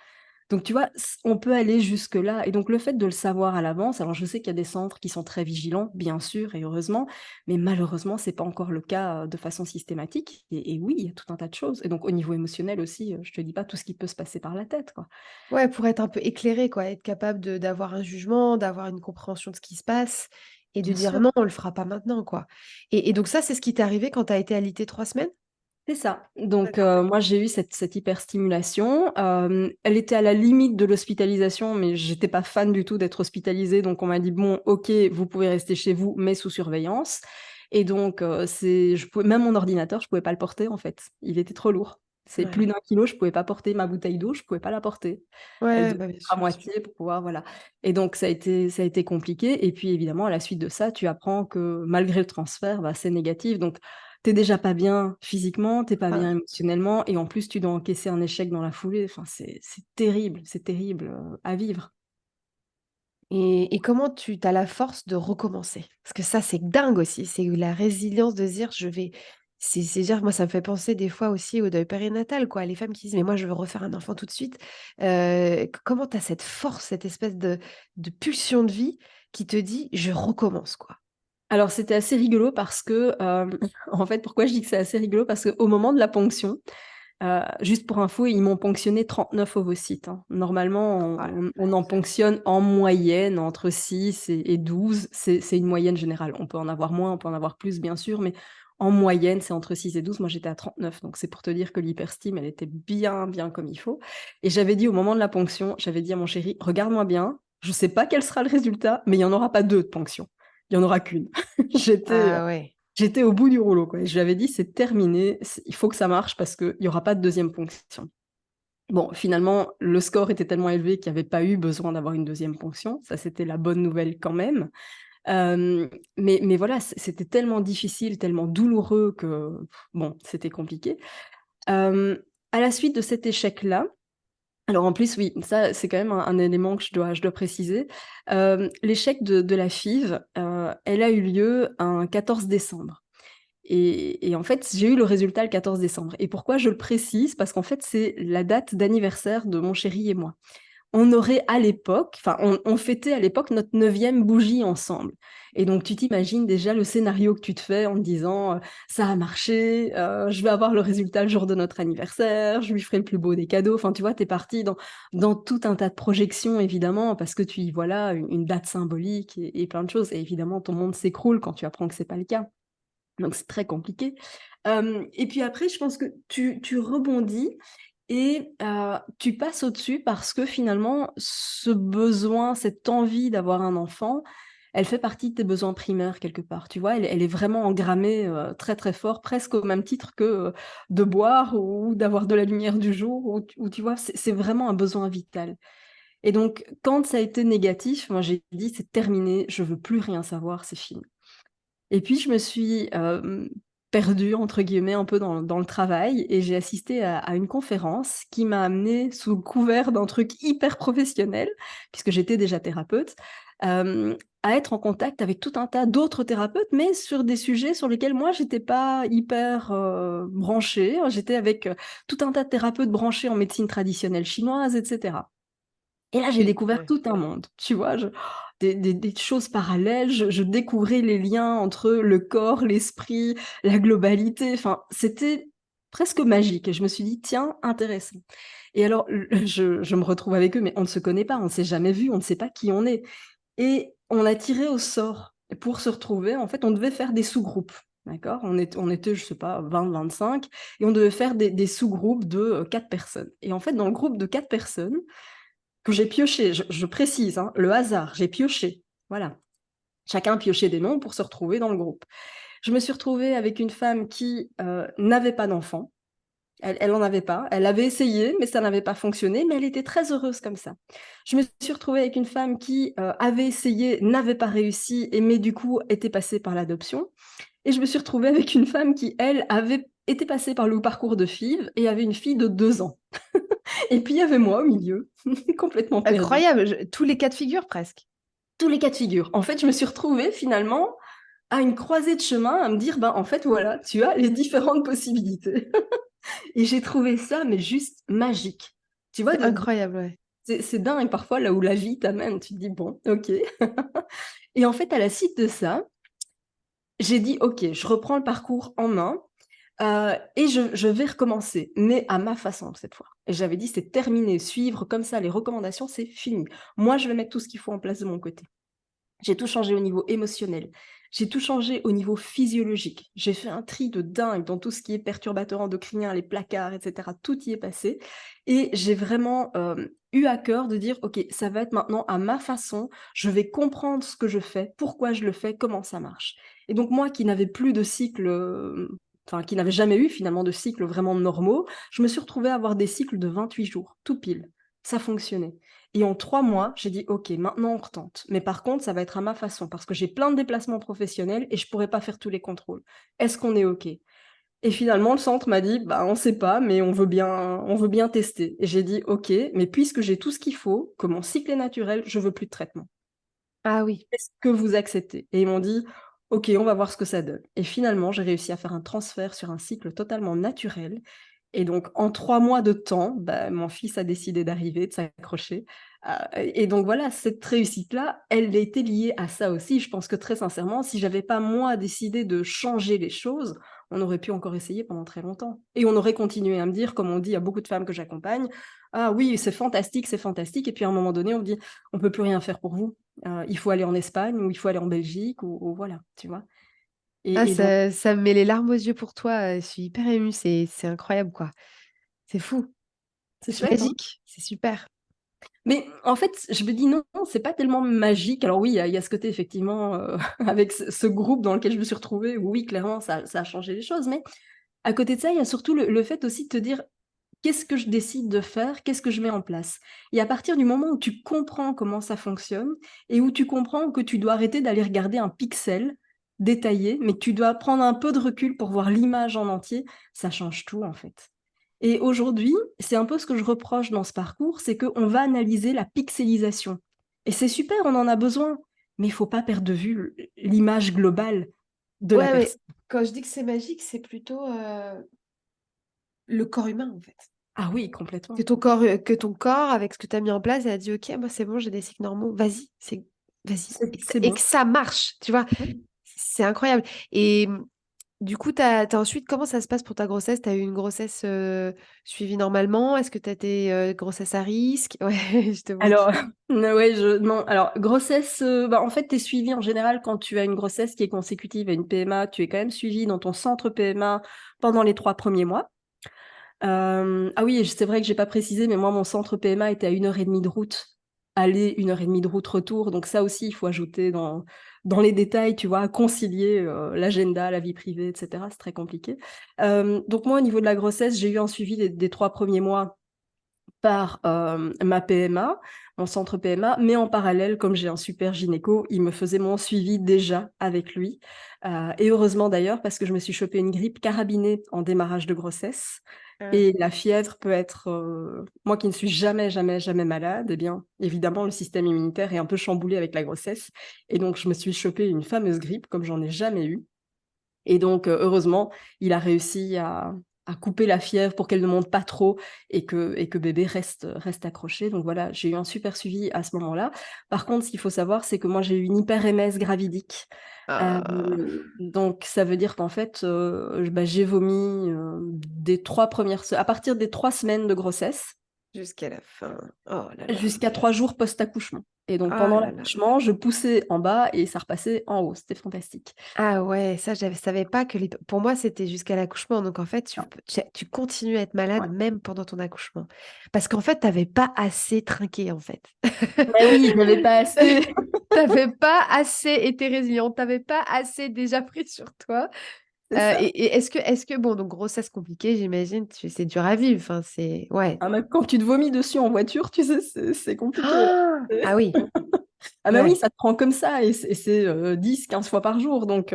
Donc tu vois, on peut aller jusque-là et donc le fait de le savoir à l'avance, alors je sais qu'il y a des centres qui sont très vigilants, bien sûr et heureusement, mais malheureusement, c'est pas encore le cas, de façon systématique et oui, il y a tout un tas de choses et donc au niveau émotionnel aussi, je te dis pas tout ce qui peut se passer par la tête, quoi. Ouais, pour être un peu éclairé, quoi, être capable d'avoir un jugement, d'avoir une compréhension de ce qui se passe et de Bien dire: sûr. «Non, on le fera pas maintenant», quoi. Et donc ça, c'est ce qui t'est arrivé quand tu as été alitée 3 semaines? C'est ça. Donc, D'accord. moi, j'ai eu cette hyperstimulation. Elle était à la limite de l'hospitalisation, mais j'étais pas fan du tout d'être hospitalisée. Donc, on m'a dit: «Bon, OK, vous pouvez rester chez vous, mais sous surveillance» et donc, je pouvais même mon ordinateur, je pouvais pas le porter, en fait. Il était trop lourd. C'est plus Ouais. d'1 kilo, je pouvais pas porter ma bouteille d'eau, je pouvais pas la porter. Elle Ouais, devait bah, bien être à sûr, bien sûr. moitié pour pouvoir voilà et donc ça a été compliqué et puis évidemment à la suite de ça, tu apprends que malgré le transfert, bah, c'est négatif donc tu es déjà pas bien physiquement, tu es pas bien Ah. émotionnellement et en plus tu dois encaisser un échec dans la foulée. Enfin c'est terrible, à vivre. Et comment tu as la force de recommencer? Parce que ça, c'est dingue aussi, c'est la résilience de se dire: «Je vais», c'est dire, moi, ça me fait penser des fois aussi au deuil périnatal, quoi. Les femmes qui disent: «Mais moi, je veux refaire un enfant tout de suite». Comment tu as cette force, cette espèce de pulsion de vie qui te dit: «Je recommence», quoi? Alors c'était assez rigolo parce que, en fait, pourquoi je dis que c'est assez rigolo? Parce qu'au moment de la ponction, juste pour info, ils m'ont ponctionné 39 ovocytes, hein. Normalement, Oh la on en ponctionne en moyenne entre 6 et 12. C'est une moyenne générale. On peut en avoir moins, on peut en avoir plus, bien sûr, mais en moyenne, c'est entre 6 et 12. Moi, j'étais à 39, donc c'est pour te dire que l'hyperstime, elle était bien, bien comme il faut et j'avais dit au moment de la ponction, j'avais dit à mon chéri: «Regarde-moi bien, je sais pas quel sera le résultat, mais il y en aura pas 2 de ponction. Il y en aura qu'1». J'étais, Ah ouais. J'étais au bout du rouleau, quoi et je lui avais dit: «C'est terminé, il faut que ça marche parce qu'il y aura pas de deuxième ponction». Bon, finalement, le score était tellement élevé qu'il y avait pas eu besoin d'avoir une deuxième ponction. Ça, c'était la bonne nouvelle quand même. Hem, mais voilà, c'était tellement difficile, tellement douloureux que, bon, c'était compliqué. Hem, à la suite de cet échec-là, alors en plus, oui, ça, c'est quand même un élément que je dois préciser. L'échec de la FIV, elle a eu lieu un 14 décembre. Et en fait, j'ai eu le résultat le 14 décembre et pourquoi je le précise? Parce qu'en fait, c'est la date d'anniversaire de mon chéri et moi. On aurait à l'époque enfin, on fêtait à l'époque notre 9e bougie ensemble et donc tu t'imagines déjà le scénario que tu te fais en te disant, «Ça a marché, je vais avoir le résultat le jour de notre anniversaire, je lui ferai le plus beau des cadeaux». Enfin, tu vois, tu es parti dans tout un tas de projections évidemment parce que tu y vois là une date symbolique et plein de choses et évidemment ton monde s'écroule quand tu apprends que c'est pas le cas. Donc c'est très compliqué. Et puis après, je pense que tu rebondis et tu passes au-dessus parce que finalement, ce besoin, cette envie d'avoir un enfant, elle fait partie de tes besoins primaires quelque part, tu vois? Elle est vraiment engrammée, très, très fort, presque au même titre que, de boire ou d'avoir de la lumière du jour ou tu vois? C'est vraiment un besoin vital et donc quand ça a été négatif, moi j'ai dit: «C'est terminé, je veux plus rien savoir, c'est fini». Et puis je me suis, «perdue» entre guillemets un peu dans le travail et j'ai assisté à une conférence qui m'a amenée sous le couvert d'un truc hyper professionnel, puisque j'étais déjà thérapeute, à être en contact avec tout un tas d'autres thérapeutes, mais sur des sujets sur lesquels moi j'étais pas hyper, branchée. J'étais avec, tout un tas de thérapeutes branchés en médecine traditionnelle chinoise et cetera. Et là, j'ai Et découvert ouais. tout un monde, tu vois? Des choses parallèles, je découvrais les liens entre le corps, l'esprit, la globalité, enfin, c'était presque magique. Et je me suis dit, tiens, intéressant. Et alors, je me retrouve avec eux, mais on ne se connaît pas, on ne s'est jamais vu, on ne sait pas qui on est. Et on a tiré au sort pour se retrouver. En fait, on devait faire des sous-groupes. D'accord, on était, je sais pas, 20-25, et on devait faire des sous-groupes de 4 personnes. Et en fait, dans le groupe de 4 personnes, que j'ai pioché, je précise, hein, le hasard, j'ai pioché. Voilà. Chacun piochait des noms pour se retrouver dans le groupe. Je me suis retrouvée avec une femme qui n'avait pas d'enfant. Elle en avait pas. Elle avait essayé, mais ça n'avait pas fonctionné, mais elle était très heureuse comme ça. Je me suis retrouvée avec une femme qui avait essayé, n'avait pas réussi, et mais du coup était passée par l'adoption. Et je me suis retrouvée avec une femme qui, elle, avait été passée par le parcours de FIV et avait une fille de 2 ans. Et puis il y avait moi au milieu, complètement perdue. Incroyable, tous les cas de figure presque. Tous les cas de figure. En fait, je me suis retrouvée finalement à une croisée de chemin, à me dire, ben, en fait, voilà, tu as les différentes possibilités. Et j'ai trouvé ça, mais juste magique. Tu vois, C'est incroyable, ouais. c'est dingue parfois là où la vie t'amène. Tu te dis, bon, ok. Et en fait, à la suite de ça, j'ai dit, ok, je reprends le parcours en main et je vais recommencer, mais à ma façon cette fois. Et j'avais dit, c'est terminé, suivre comme ça les recommandations, c'est fini. Moi, je vais mettre tout ce qu'il faut en place de mon côté. J'ai tout changé au niveau émotionnel. J'ai tout changé au niveau physiologique. J'ai fait un tri de dingue dans tout ce qui est perturbateur endocrinien, les placards, etc. Tout y est passé. Et j'ai vraiment eu à cœur de dire, OK, ça va être maintenant à ma façon. Je vais comprendre ce que je fais, pourquoi je le fais, comment ça marche. Et donc moi qui n'avais plus de cycle, enfin qui n'avais jamais eu finalement de cycles vraiment normaux, je me suis retrouvée à avoir des cycles de 28 jours, tout pile. Ça fonctionnait. Et en 3 mois, j'ai dit, OK, maintenant on retente. Mais par contre, ça va être à ma façon parce que j'ai plein de déplacements professionnels et je pourrais pas faire tous les contrôles. Est-ce qu'on est OK? Et finalement, le centre m'a dit, bah, on sait pas, mais on veut bien tester. Et j'ai dit, OK, mais puisque j'ai tout ce qu'il faut, que mon cycle est naturel, je veux plus de traitement. Ah oui. Est-ce que vous acceptez? Et ils m'ont dit, OK, on va voir ce que ça donne. Et finalement, j'ai réussi à faire un transfert sur un cycle totalement naturel. Et donc, en 3 mois de temps, bah, mon fils a décidé d'arriver, de s'accrocher. Et donc voilà, cette réussite-là, elle était liée à ça aussi. Je pense que très sincèrement, si j'avais pas moi décidé de changer les choses, on aurait pu encore essayer pendant très longtemps. Et on aurait continué à me dire, comme on dit à beaucoup de femmes que j'accompagne, ah oui, c'est fantastique, c'est fantastique. Et puis à un moment donné, on me dit, on peut plus rien faire pour vous. Il faut aller en Espagne ou il faut aller en Belgique ou voilà, tu vois. Ah, Et donc, ça me met les larmes aux yeux pour toi. Je suis hyper émue. C'est incroyable, quoi. C'est fou. c'est C'est chouette, hein. magique. C'est super. Mais en fait, je me dis non, c'est pas tellement magique. Alors oui, il y a ce côté effectivement avec ce groupe dans lequel je me suis retrouvée, où oui, clairement, ça a changé les choses. Mais à côté de ça, il y a surtout le fait aussi de te dire qu'est-ce que je décide de faire, qu'est-ce que je mets en place. Et à partir du moment où tu comprends comment ça fonctionne et où tu comprends que tu dois arrêter d'aller regarder un pixel détaillé, mais que tu dois prendre un peu de recul pour voir l'image en entier, ça change tout en fait. Et aujourd'hui, c'est un peu ce que je reproche dans ce parcours, c'est qu'on va analyser la pixelisation. Et c'est super, on en a besoin, mais il faut pas perdre de vue l'image globale de la Ouais, mais personne. quand je dis que c'est magique, c'est plutôt le corps humain, en fait. Ah oui, complètement. Que ton corps, avec ce que tu as mis en place, elle a dit, OK, moi, c'est bon, j'ai des cycles normaux. Vas-y, vas-y. C'est Et bon. que ça marche, tu vois. Oui. C'est incroyable. Et du coup, t'as ensuite, comment ça se passe pour ta grossesse? Tu as eu une grossesse suivie normalement? Est-ce que tu as des grossesses à risque? Ouais, je te vois Alors, qui. ouais, non. Alors, grossesse, bah, en fait, tu es suivi en général quand tu as une grossesse qui est consécutive à une PMA. Tu es quand même suivi dans ton centre PMA pendant les 3 premiers mois. Ah oui, c'est vrai que j'ai pas précisé, mais moi, mon centre PMA était à 1h30 de route. Aller, 1h30 de route retour. Donc ça aussi, il faut ajouter dans les détails, tu vois, concilier l'agenda, la vie privée, etc. C'est très compliqué. Donc moi, au niveau de la grossesse, j'ai eu un suivi des 3 premiers mois par ma PMA, mon centre PMA, mais en parallèle, comme j'ai un super gynéco, il me faisait mon suivi déjà avec lui. Et heureusement d'ailleurs, parce que je me suis chopé une grippe carabinée en démarrage de grossesse. Ah. Et la fièvre peut être, moi qui ne suis jamais, jamais, jamais malade, eh bien, évidemment, le système immunitaire est un peu chamboulé avec la grossesse. Et donc, je me suis chopé une fameuse grippe comme j'en ai jamais eu. Et donc, heureusement, il a réussi à couper la fièvre pour qu'elle ne monte pas trop et que bébé reste accroché. Donc voilà, j'ai eu un super suivi à ce moment-là. Par contre, ce qu'il faut savoir, c'est que moi, j'ai eu une hyper-MS gravidique. Ah, Donc ça veut dire qu'en fait, bah, j'ai vomi à partir des 3 semaines de grossesse jusqu'à la fin. Oh là là. jusqu'à 3 jours post-accouchement. Et donc Ah pendant là là. l'accouchement, je poussais en bas et ça repassait en haut. C'était fantastique. Ah ouais, ça, je savais pas que pour moi, c'était jusqu'à l'accouchement. Donc, en fait, tu continues à être malade Ouais. même pendant ton accouchement. Parce qu'en fait, t'avais pas assez trinqué, en fait. Mais oui, je n'avais pas assez. T'avais pas assez été résiliente, t'avais pas assez déjà pris sur toi. C'est ça. Et est-ce que, bon, donc grossesse compliquée, j'imagine, c'est dur à vivre. Enfin, c'est, ouais. Ah, mais quand tu te vomis dessus en voiture, tu sais, c'est compliqué. Ah, ah oui, Ah bah oui, ouais. ça te prend comme ça et c'est 10, 15 fois par jour. Donc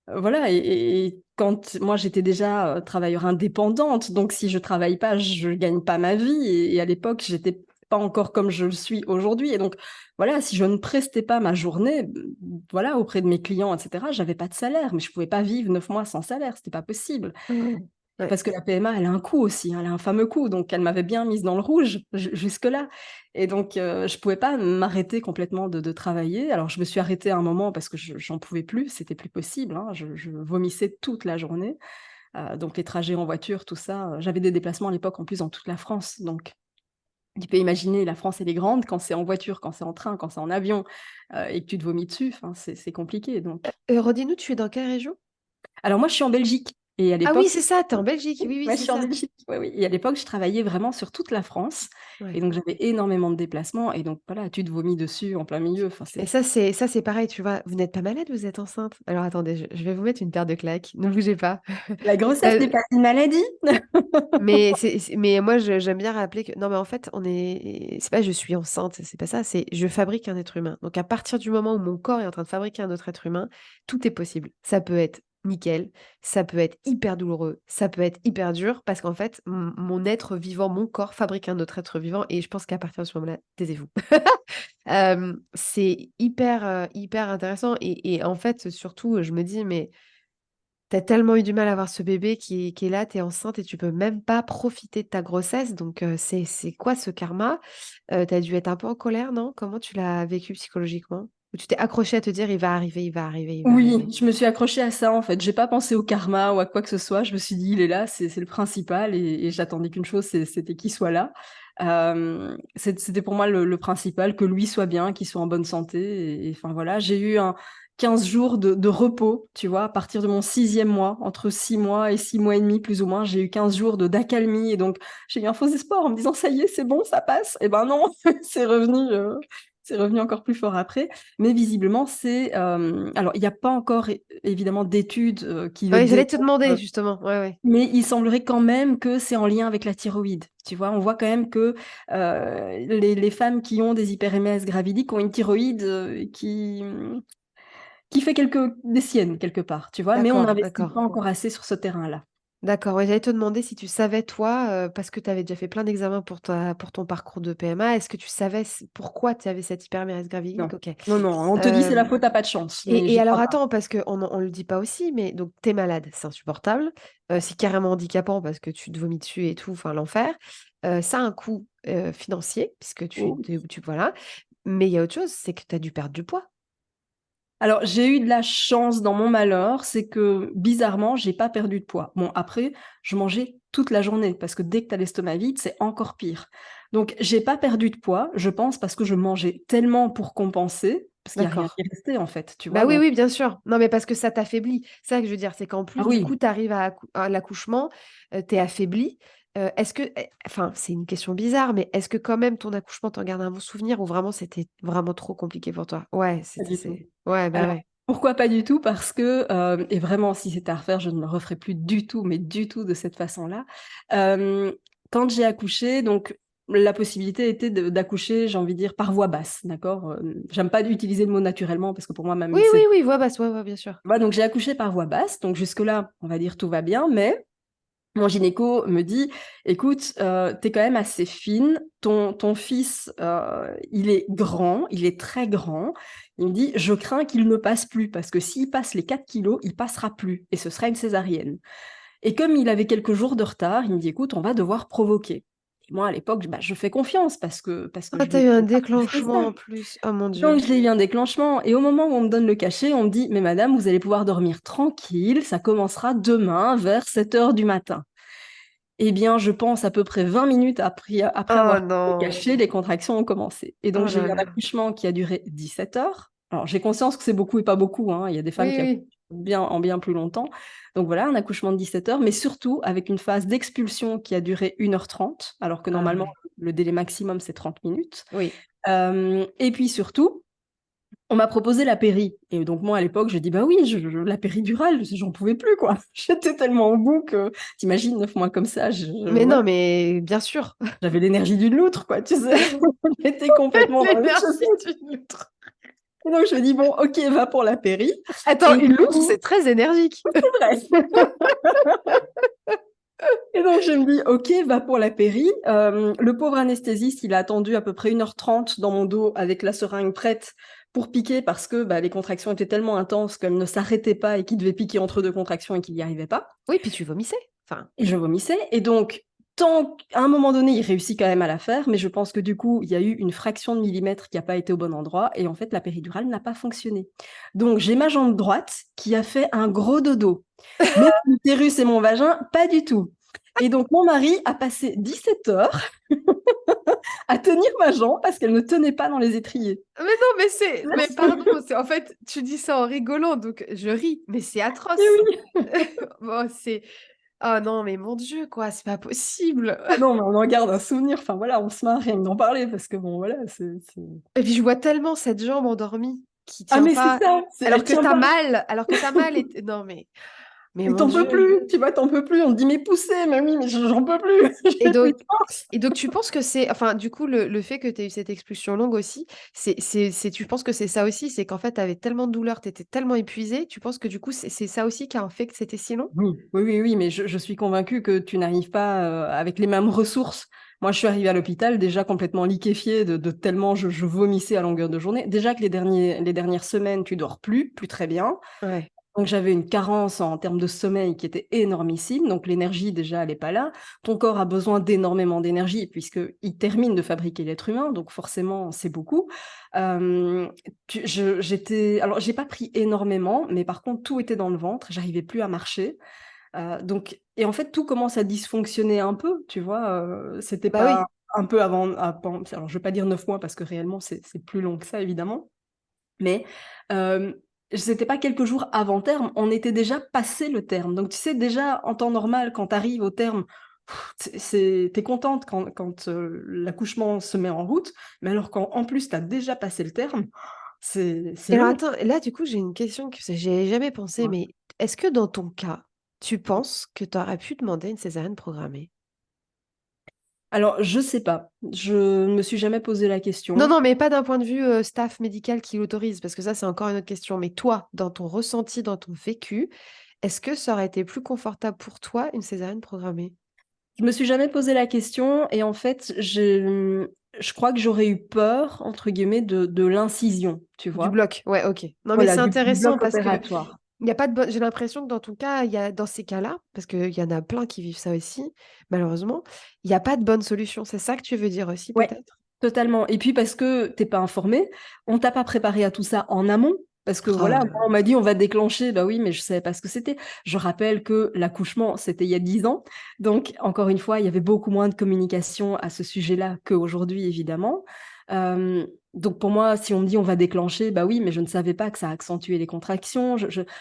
voilà, et quand moi j'étais déjà travailleur indépendante, donc si je travaille pas, je gagne pas ma vie. Et à l'époque, j'étais pas encore comme je le suis aujourd'hui. Et donc voilà, si je ne prestais pas ma journée, voilà, auprès de mes clients, etc., j'avais pas de salaire, mais je pouvais pas vivre 9 mois sans salaire, c'était pas possible. Mm. Ouais. Parce que la PMA, elle a un coût aussi, hein, elle a un fameux coût, donc elle m'avait bien mise dans le rouge jusque-là. Et donc, je pouvais pas m'arrêter complètement de travailler. Alors, je me suis arrêtée à un moment parce que j'en pouvais plus, c'était plus possible, hein, je vomissais toute la journée. Donc, les trajets en voiture, tout ça, j'avais des déplacements à l'époque en plus dans toute la France. Donc, tu peux imaginer, la France, elle est grande, quand c'est en voiture, quand c'est en train, quand c'est en avion, et que tu te vomis dessus, c'est compliqué. Donc. Redis-nous, tu es dans quelle région? Alors, moi, je suis en Belgique. Et à Ah oui, l'époque, c'est ça, t'es en Belgique. Oui, oui, ouais, je c'est suis en ça. Belgique. Ouais, oui. Et à l'époque, je travaillais vraiment sur toute la France. Et Ouais. donc, j'avais énormément de déplacements. Et donc, voilà, tu te vomis dessus en plein milieu. Enfin, Et c'est... ça, c'est pareil, tu vois. Vous n'êtes pas malade, vous êtes enceinte. Alors attendez, je vais vous mettre une paire de claques. Ne bougez pas. La grossesse Euh, n'est pas une maladie. mais moi, j'aime bien rappeler que non, mais en fait, c'est pas je suis enceinte, c'est pas ça, c'est je fabrique un être humain. Donc à partir du moment où mon corps est en train de fabriquer un autre être humain, tout est possible. Ça peut être nickel, ça peut être hyper douloureux, ça peut être hyper dur, parce qu'en fait, mon être vivant, mon corps fabrique un autre être vivant, et je pense qu'à partir de ce moment-là, taisez-vous. C'est hyper intéressant, et en fait, surtout, je me dis, mais t'as tellement eu du mal à avoir ce bébé qui est là, t'es enceinte et tu peux même pas profiter de ta grossesse. Donc, c'est quoi ce karma? Tu dû être un peu en colère, non? Comment tu l'as vécu psychologiquement? Ou tu t'es accroché à te dire, il va arriver, il va arriver, il va Oui, arriver. je me suis accrochée à ça en fait. J'ai pas pensé au karma ou à quoi que ce soit. Je me suis dit, il est là, c'est le principal. Et j'attendais qu'une chose, c'était qu'il soit là. C'était pour moi le principal, que lui soit bien, qu'il soit en bonne santé. Enfin voilà, j'ai eu 15 jours de repos, tu vois, à partir de mon 6e mois, entre 6 mois et 6 mois et demi, plus ou moins, j'ai eu 15 jours d'accalmie. Et donc, j'ai eu un faux espoir en me disant, ça y est, c'est bon, ça passe. Et ben non, c'est revenu, c'est revenu encore plus fort après. Mais visiblement, alors, il n'y a pas encore, évidemment, d'études qui le Oui, j'allais te démontrent, demander, justement. Ouais, ouais. mais il semblerait quand même que c'est en lien avec la thyroïde. Tu vois, on voit quand même que les femmes qui ont des hyper-MS gravidiques ont une thyroïde qui fait des siennes, quelque part, tu vois, mais on D'accord, n'investit d'accord. pas encore assez sur ce terrain-là. D'accord, ouais, j'allais te demander si tu savais, toi, parce que tu avais déjà fait plein d'examens pour ton parcours de PMA, est-ce que tu savais pourquoi tu avais cette hypermérèse Non, gravidique? Ok. non, non, on te dit c'est la faute à pas de chance, mais Et j'y alors crois pas. attends, parce qu'on le dit pas aussi, mais donc t'es malade, c'est insupportable, c'est carrément handicapant parce que tu te vomis dessus et tout, enfin l'enfer. Ça a un coût financier, puisque Oh. voilà. Mais il y a autre chose, c'est que tu as dû perdre du poids. Alors, j'ai eu de la chance dans mon malheur, c'est que bizarrement, j'ai pas perdu de poids. Bon, après, je mangeais toute la journée parce que dès que tu as l'estomac vide, c'est encore pire. Donc, j'ai pas perdu de poids, je pense, parce que je mangeais tellement pour compenser, parce qu'il y a rien D'accord. qui restait en fait, tu Bah vois. oui, Donc, oui, bien sûr. Non, mais parce que ça t'affaiblit. C'est ça que je veux dire, c'est qu'en ah plus, du coup, oui, tu arrives à l'accouchement, tu es affaibli. Enfin, c'est une question bizarre, mais est-ce que quand même ton accouchement, t'en gardes un bon souvenir ou vraiment c'était vraiment trop compliqué pour toi? Ouais, pas du tout. Ouais, bah Alors, ouais. pourquoi pas du tout? Parce que, et vraiment, si c'était à refaire, je ne le referais plus du tout, mais du tout de cette façon-là. Euh, Quand j'ai accouché, donc la possibilité était d'accoucher, j'ai envie de dire, par voie basse, d'accord? J'aime pas utiliser le mot naturellement parce que pour moi, Oui, même oui, c'est... oui, voix basse, ouais, ouais, bien sûr. Voilà, donc j'ai accouché par voie basse, donc jusque-là, on va dire tout va bien, mais mon gynéco me dit, écoute, t'es quand même assez fine, ton fils, il est grand, il est très grand. Il me dit, je crains qu'il ne passe plus, parce que s'il passe les 4 kilos, il passera plus, et ce sera une césarienne. Et comme il avait quelques jours de retard, il me dit, écoute, on va devoir provoquer. Et moi, à l'époque, je fais confiance parce que Ah, je t'as lui ai eu un fait ça. déclenchement en plus. Oh mon Donc, Dieu. je l'ai eu un déclenchement. Et au moment où on me donne le cachet, on me dit, mais madame, vous allez pouvoir dormir tranquille. Ça commencera demain vers 7 heures du matin. Eh bien, je pense à peu près 20 minutes après Oh avoir fait le non. cachet, les contractions ont commencé. Et donc, Oh j'ai eu là un là. accouchement qui a duré 17 heures. Alors, j'ai conscience que c'est beaucoup et pas beaucoup, hein. Il y a des femmes Oui, qui accouchent oui. bien plus longtemps. Donc voilà, un accouchement de 17 heures, mais surtout avec une phase d'expulsion qui a duré 1h30, alors que Ah normalement, ouais. le délai maximum, c'est 30 minutes. Oui. Et puis surtout, on m'a proposé la péri. Et donc, moi, à l'époque, j'ai dit, bah oui, la péridurale, j'en pouvais plus, quoi. J'étais tellement au bout que, t'imagines, 9 mois comme ça, Mais voilà, non, mais bien sûr. j'avais l'énergie d'une loutre, quoi, tu sais. J'étais complètement dans les L'énergie chaussettes. d'une loutre. Et donc, je me dis, bon, ok, va pour la péri. Attends, Et une du loutre, coup, c'est très énergique. c'est vrai. Et donc, je me dis, ok, va pour la péri. Le pauvre anesthésiste, il a attendu à peu près 1h30 dans mon dos avec la seringue prête pour piquer parce que les contractions étaient tellement intenses qu'elles ne s'arrêtaient pas et qu'il devait piquer entre deux contractions et qu'il n'y arrivait pas. Oui, puis tu vomissais. Enfin, Et je vomissais. Et donc, à un moment donné, il réussit quand même à la faire, mais je pense que du coup, il y a eu une fraction de millimètre qui n'a pas été au bon endroit. Et en fait, la péridurale n'a pas fonctionné. Donc, j'ai ma jambe droite qui a fait un gros dodo. Mais l'utérus et mon vagin, pas du tout. Et donc, mon mari a passé 17 heures à tenir ma jambe parce qu'elle ne tenait pas dans les étriers. mais non, mais pardon, en fait, tu dis ça en rigolant, donc je ris, mais c'est Et atroce. oui. Bon, oh non, mais mon Dieu, quoi, c'est pas possible. Ah non, mais on en garde un souvenir. Enfin voilà, on se marre rien que d'en parler parce que bon, voilà, Et puis je vois tellement cette jambe endormie qui Ah tient mais c'est pas, ça, elle tient pas. alors que t'as mal. Non, mais Et mon t'en peux Dieu. plus, tu vois, t'en peux plus. On te dit, mais poussez, mais oui, mais j'en peux plus. Et J'ai plus donc, de force. et donc tu penses que c'est, enfin, du coup, le fait que tu aies eu cette expulsion longue aussi, tu penses que c'est ça aussi, c'est qu'en fait, tu avais tellement de douleur, tu étais tellement épuisée, tu penses que du coup, c'est ça aussi qui a fait que c'était si long? Oui, mais je suis convaincue que tu n'arrives pas avec les mêmes ressources. Moi, je suis arrivée à l'hôpital déjà complètement liquéfiée de tellement je vomissais à longueur de journée. Déjà que les dernières semaines, tu dors plus très bien. Ouais. Donc j'avais une carence en termes de sommeil qui était énormissime, donc l'énergie déjà elle n'est pas là. Ton corps a besoin d'énormément d'énergie puisqu'il termine de fabriquer l'être humain, donc forcément c'est beaucoup. Euh, alors j'ai pas pris énormément, mais par contre tout était dans le ventre, j'arrivais plus à marcher. Et en fait tout commence à dysfonctionner un peu, tu vois. C'était Bah pas oui. un peu alors je vais pas dire 9 mois parce que réellement c'est plus long que ça évidemment. Mais c'était pas quelques jours avant terme, on était déjà passé le terme. Donc, tu sais, déjà, en temps normal, quand tu arrives au terme, t'es contente quand l'accouchement se met en route, mais alors quand en plus, tu as déjà passé le terme, c'est Et alors long. attends, là, du coup, j'ai une question que j'ai jamais pensé, mais est-ce que dans ton cas, tu penses que tu aurais pu demander une césarienne programmée? Alors, je sais pas. Je ne me suis jamais posé la Non, question. non, mais pas d'un point de vue staff médical qui l'autorise, parce que ça, c'est encore une autre question. Mais toi, dans ton ressenti, dans ton vécu, est-ce que ça aurait été plus confortable pour toi une césarienne programmée? Je me suis jamais posé la question et en fait, je crois que j'aurais eu peur, entre guillemets, de l'incision, tu Du vois. bloc, ouais, ok. Non, mais Voilà, c'est du intéressant bloc parce que opératoire. il y a pas de j'ai l'impression que dans ton cas, il y a dans ces cas-là, parce qu'il y en a plein qui vivent ça aussi, malheureusement, il y a pas de bonne solution. C'est ça que tu veux dire aussi, Ouais, peut-être? totalement. Et puis parce que t'es pas informé, on t'a pas préparé à tout ça en amont. Parce que Oh voilà, là moi, on m'a dit on va déclencher, bah oui, mais je savais pas ce que c'était. Je rappelle que l'accouchement, c'était il y a 10 ans. Donc, encore une fois, il y avait beaucoup moins de communication à ce sujet-là qu'aujourd'hui, évidemment. Donc, pour moi, si on me dit on va déclencher, bah oui, mais je ne savais pas que ça accentuait les contractions.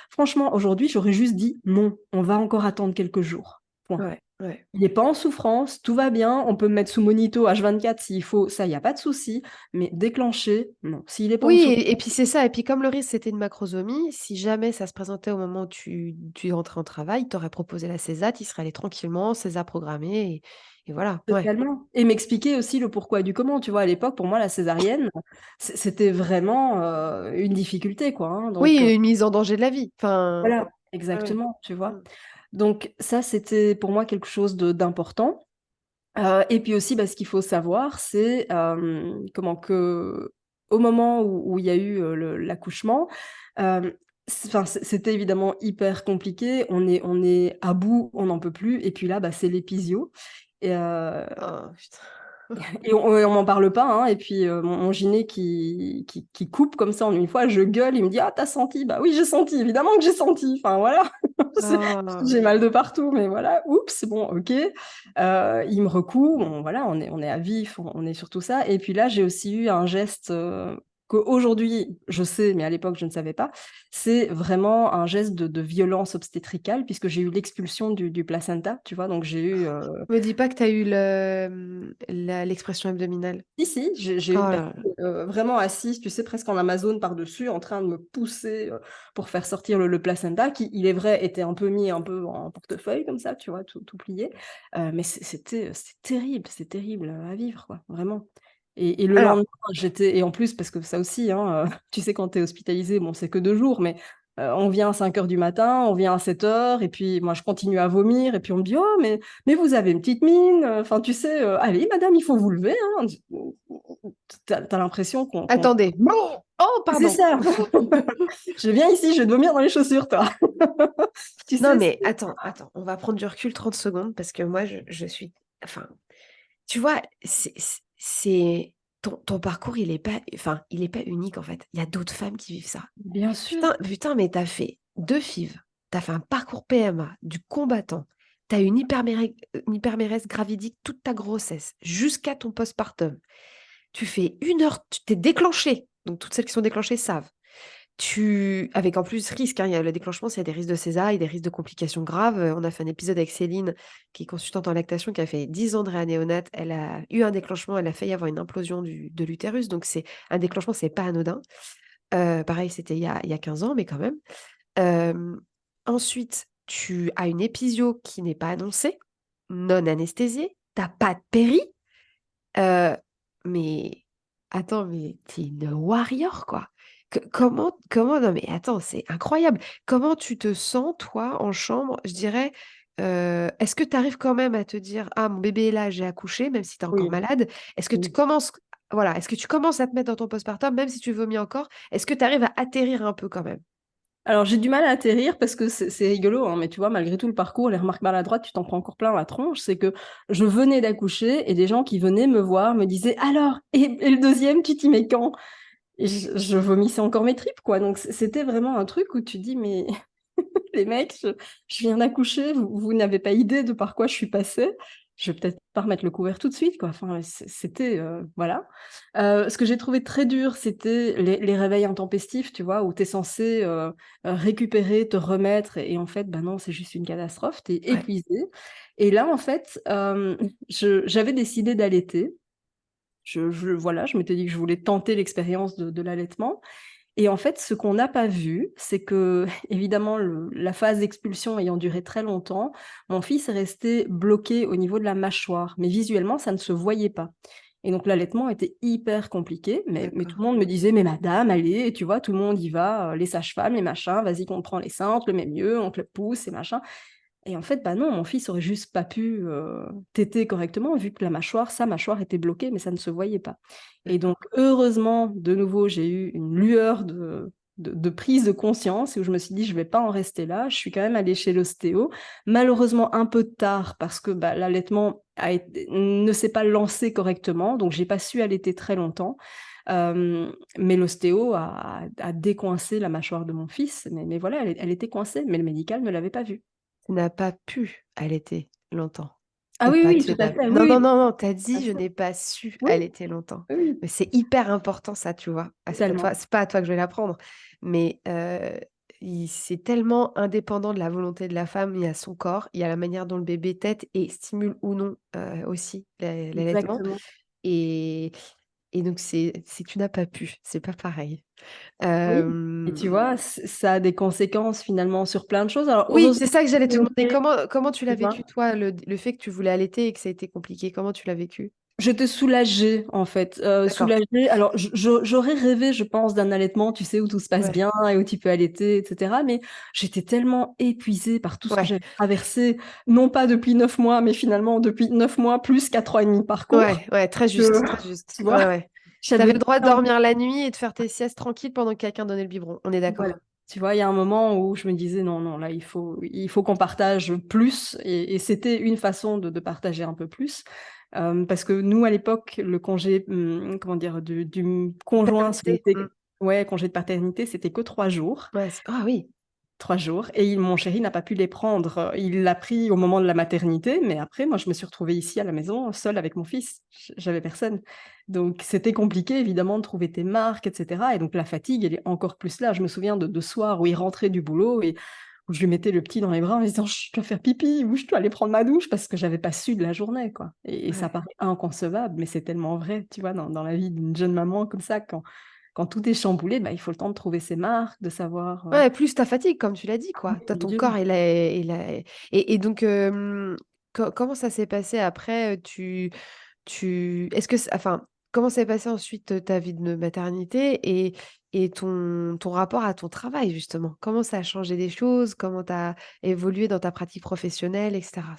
Franchement, aujourd'hui, j'aurais juste dit non, on va encore attendre quelques jours. Point. ouais, ouais. Il n'est pas en souffrance, tout va bien, on peut me mettre sous monito H24 s'il faut, ça, il n'y a pas de souci, mais déclencher, non. S'il n'est pas en Oui, souffrance, et puis c'est ça. Et puis comme le risque, c'était une macrosomie, si jamais ça se présentait au moment où tu rentrais en travail, tu aurais proposé la césar, tu serais allé tranquillement, césar programmé, et voilà. Ouais. totalement. Et m'expliquer aussi le pourquoi du comment, tu vois, à l'époque, pour moi, la césarienne, c'était vraiment une difficulté, quoi, hein. Oui, Donc, une mise en danger de la vie. Enfin, voilà, ouais, ouais. exactement, tu vois. Mm. Donc, ça, c'était pour moi quelque chose d'important. Et puis aussi, ce qu'il faut savoir, c'est comment que, au moment où il y a eu l'accouchement, Enfin, c'était évidemment hyper compliqué. On est à bout, on n'en peut plus. Et puis là, bah, c'est l'épisio. Et, Oh, putain. et on m'en parle pas, hein. Et puis mon gyné qui coupe comme ça en une fois, je gueule, il me dit: «Ah, t'as senti?» Bah oui, j'ai senti, évidemment que j'ai senti. Enfin voilà, C'est- Oh. j'ai mal de partout, mais voilà, oups, bon, ok. Il me recoue, bon, voilà, on est à vif, on est sur tout ça. Et puis là, j'ai aussi eu un geste qu'aujourd'hui, je sais, mais à l'époque, je ne savais pas. C'est vraiment un geste de violence obstétricale, puisque j'ai eu l'expulsion du placenta, tu vois, donc j'ai eu Me dis pas que t'as eu l'expression abdominale. si, si, j'ai Oh une là personne là. vraiment assise, tu sais, presque en Amazone par-dessus, en train de me pousser pour faire sortir le placenta, qui, il est vrai, était un peu mis un peu en portefeuille, comme ça, tu vois, tout plié. Mais c'est terrible à vivre, quoi, vraiment. Et le Alors, lendemain, et en plus, parce que ça aussi, hein, tu sais, quand tu es hospitalisé, bon, c'est que 2 jours, mais on vient à 5 heures du matin, on vient à 7 heures, et puis moi, je continue à vomir, et puis on me dit: «Oh, mais vous avez une petite mine, enfin, tu sais, allez, madame, il faut vous lever, hein.» T'as l'impression qu'on. attendez. Oh, C'est pardon. ça. Je viens ici, je vais te vomir dans les chaussures, toi. Tu Non, sais, mais attends, on va prendre du recul 30 secondes parce que moi, je suis. Enfin, tu vois, ton parcours, il est pas. Enfin, il est pas unique en fait. Il y a d'autres femmes qui vivent ça. bien sûr. Putain, mais t'as fait 2 FIV, t'as fait un parcours PMA, du combattant, t'as eu une hypermérèse gravidique toute ta grossesse, jusqu'à ton postpartum. Tu fais 1 heure, tu t'es déclenché. Donc, toutes celles qui sont déclenchées savent. Avec en plus risque, hein, il y a le déclenchement, il y a des risques de césarienne, des risques de complications graves. On a fait un épisode avec Céline, qui est consultante en lactation, qui a fait 10 ans de réanéonate. Elle a eu un déclenchement, elle a failli avoir une implosion de l'utérus. Donc, c'est un déclenchement, c'est pas anodin. Pareil, c'était il y a 15 ans, mais quand même. Ensuite, tu as une épisio qui n'est pas annoncée, non anesthésiée, t'as pas de péri. Euh, mais attends, mais t'es une warrior, quoi. Non, mais attends, c'est incroyable. Comment tu te sens, toi, en chambre, je dirais, est-ce que tu arrives quand même à te dire, ah, mon bébé est là, j'ai accouché, même si tu es encore Oui, malade? Est-ce que tu oui. commences, voilà, est-ce que tu commences à te mettre dans ton postpartum, même si tu vomis encore? Est-ce que tu arrives à atterrir un peu quand même? Alors, j'ai du mal à atterrir parce que c'est rigolo, hein, mais tu vois, malgré tout le parcours, les remarques maladroites, tu t'en prends encore plein la tronche. C'est que je venais d'accoucher et des gens qui venaient me voir me disaient: «Alors, et le deuxième, tu t'y mets quand?» Et je vomissais encore mes tripes, quoi. Donc, c'était vraiment un truc où tu dis: «Mais les mecs, je viens d'accoucher, vous n'avez pas idée de par quoi je suis passée. Je vais peut-être pas remettre le couvert tout de suite, quoi.» Enfin, c'était voilà. Ce que j'ai trouvé très dur, c'était les réveils intempestifs, tu vois, où tu es censé récupérer, te remettre, et en fait, bah non, c'est juste une catastrophe, tu es Ouais, épuisé. Et là, en fait, j'avais décidé d'allaiter. Voilà, je m'étais dit que je voulais tenter l'expérience de l'allaitement. Et en fait, ce qu'on n'a pas vu, c'est que, évidemment, la phase d'expulsion ayant duré très longtemps, mon fils est resté bloqué au niveau de la mâchoire. Mais visuellement, ça ne se voyait pas. Et donc, l'allaitement était hyper compliqué. Mais tout d'accord. le monde me disait: «Mais madame, allez, tu vois, tout le monde y va, les sages-femmes, les machins, vas-y qu'on te prend les seins, on te le met mieux, on te le pousse, et machin.» Et en fait, bah non, mon fils aurait juste pas pu téter correctement, vu que sa mâchoire était bloquée, mais ça ne se voyait pas. Et donc, D'accord. heureusement, de nouveau, j'ai eu une lueur de prise de conscience, où je me suis dit: «Je vais pas en rester là.» Je suis quand même allée chez l'ostéo, malheureusement un peu tard, parce que bah, l'allaitement ne s'est pas lancé correctement, donc j'ai pas su allaiter très longtemps. Mais l'ostéo a décoincé la mâchoire de mon fils, mais voilà, elle était coincée, mais le médical ne l'avait pas vue. Tu n'as pas pu allaiter longtemps. Ah oui, Pas oui, tu tout à n'as fait, non, oui, non, oui, non, non, tu as bien dit: «Je sûr. n'ai pas su Oui, allaiter longtemps». oui, oui, Mais c'est hyper important ça, tu vois? Ah, tellement. c'est pas à toi que je vais l'apprendre, mais il c'est tellement indépendant de la volonté de la femme. Il y a son corps, il y a la manière dont le bébé tète et stimule ou non, aussi l'allaitement Exactement. et donc c'est tu n'as pas pu, c'est pas pareil. Oui, et tu Hem, vois, ça a des conséquences finalement sur plein de choses. Alors oui, heureusement, c'est ça que j'allais te demander. tu Comment tu l'as vois? vécu toi, le fait que tu voulais allaiter et que ça a été compliqué? Comment tu l'as vécu? J'étais soulagée, en fait, D'accord. soulagée. Alors j'aurais rêvé, je pense, d'un allaitement, tu sais, où tout se passe Ouais, bien et où tu peux allaiter, et cetera, mais j'étais tellement épuisée par tout ce que ouais, j'avais traversé, non pas depuis 9 mois, mais finalement depuis 9 mois plus 4 ans et demi de parcours, ouais, ouais, très que juste, très juste. tu Ouais, vois? ouais. Tu avais J'avais le droit de plein de dormir la nuit et de faire tes siestes tranquilles pendant que quelqu'un donnait le biberon. On est voilà. d'accord? Tu vois, il y a un moment où je me disais: «Non, non, là, il faut qu'on partage plus» et c'était une façon de partager un peu plus. Parce que nous, à l'époque, le congé, comment dire? Du conjoint, Paternité. c'était ouais, congé de paternité, c'était que 3 jours. Ouais, ah oui. 3 jours et mon chéri n'a pas pu les prendre. Il l'a pris au moment de la maternité, mais après moi je me suis retrouvée ici à la maison, seule avec mon fils. J'avais personne. Donc c'était compliqué évidemment de trouver tes marques et cetera et donc la fatigue, elle est encore plus là. Je me souviens de soirs où il rentrait du boulot et où je lui mettais le petit dans les bras en lui disant: «Je dois faire pipi» ou «Je dois aller prendre ma douche» parce que j'avais pas su de la journée, quoi et ça Ouais. paraît inconcevable, mais c'est tellement vrai, tu vois? Dans la vie d'une jeune maman comme ça, quand tout est chamboulé, bah, il faut le temps de trouver ses marques, de savoir, Ouais, plus ta fatigue, comme tu l'as dit, oui, quoi. Tu ton Dieu. corps, et donc, comment ça s'est passé après, est-ce que c enfin, comment s'est passé ensuite, ta vie de maternité et ton rapport à ton travail, justement? Comment ça a changé des choses? Comment tu as évolué dans ta pratique professionnelle et cetera?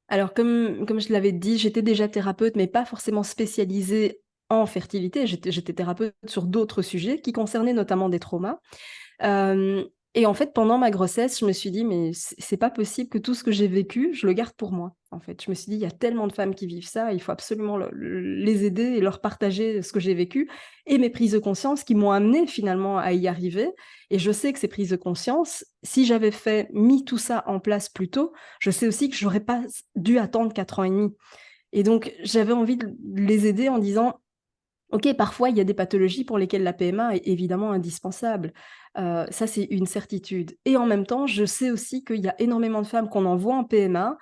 Alors comme je l'avais dit, j'étais déjà thérapeute, mais pas forcément spécialisée en fertilité. J'étais thérapeute sur d'autres sujets qui concernaient notamment des traumas. Hem et en fait, pendant ma grossesse, je me suis dit: «Mais c'est pas possible que tout ce que j'ai vécu, je le garde pour moi», en fait. Je me suis dit: «Il y a tellement de femmes qui vivent ça, il faut absolument les aider et leur partager ce que j'ai vécu» et mes prises de conscience qui m'ont amenée finalement à y arriver et je sais que ces prises de conscience, si j'avais mis tout ça en place plus tôt, je sais aussi que j'aurais pas dû attendre 4 ans et demi et donc j'avais envie de les aider en disant: OK, parfois, il y a des pathologies pour lesquelles la PMA est évidemment indispensable. Ça, c'est une certitude et en même temps, je sais aussi qu'il y a énormément de femmes qu'on envoie en PMA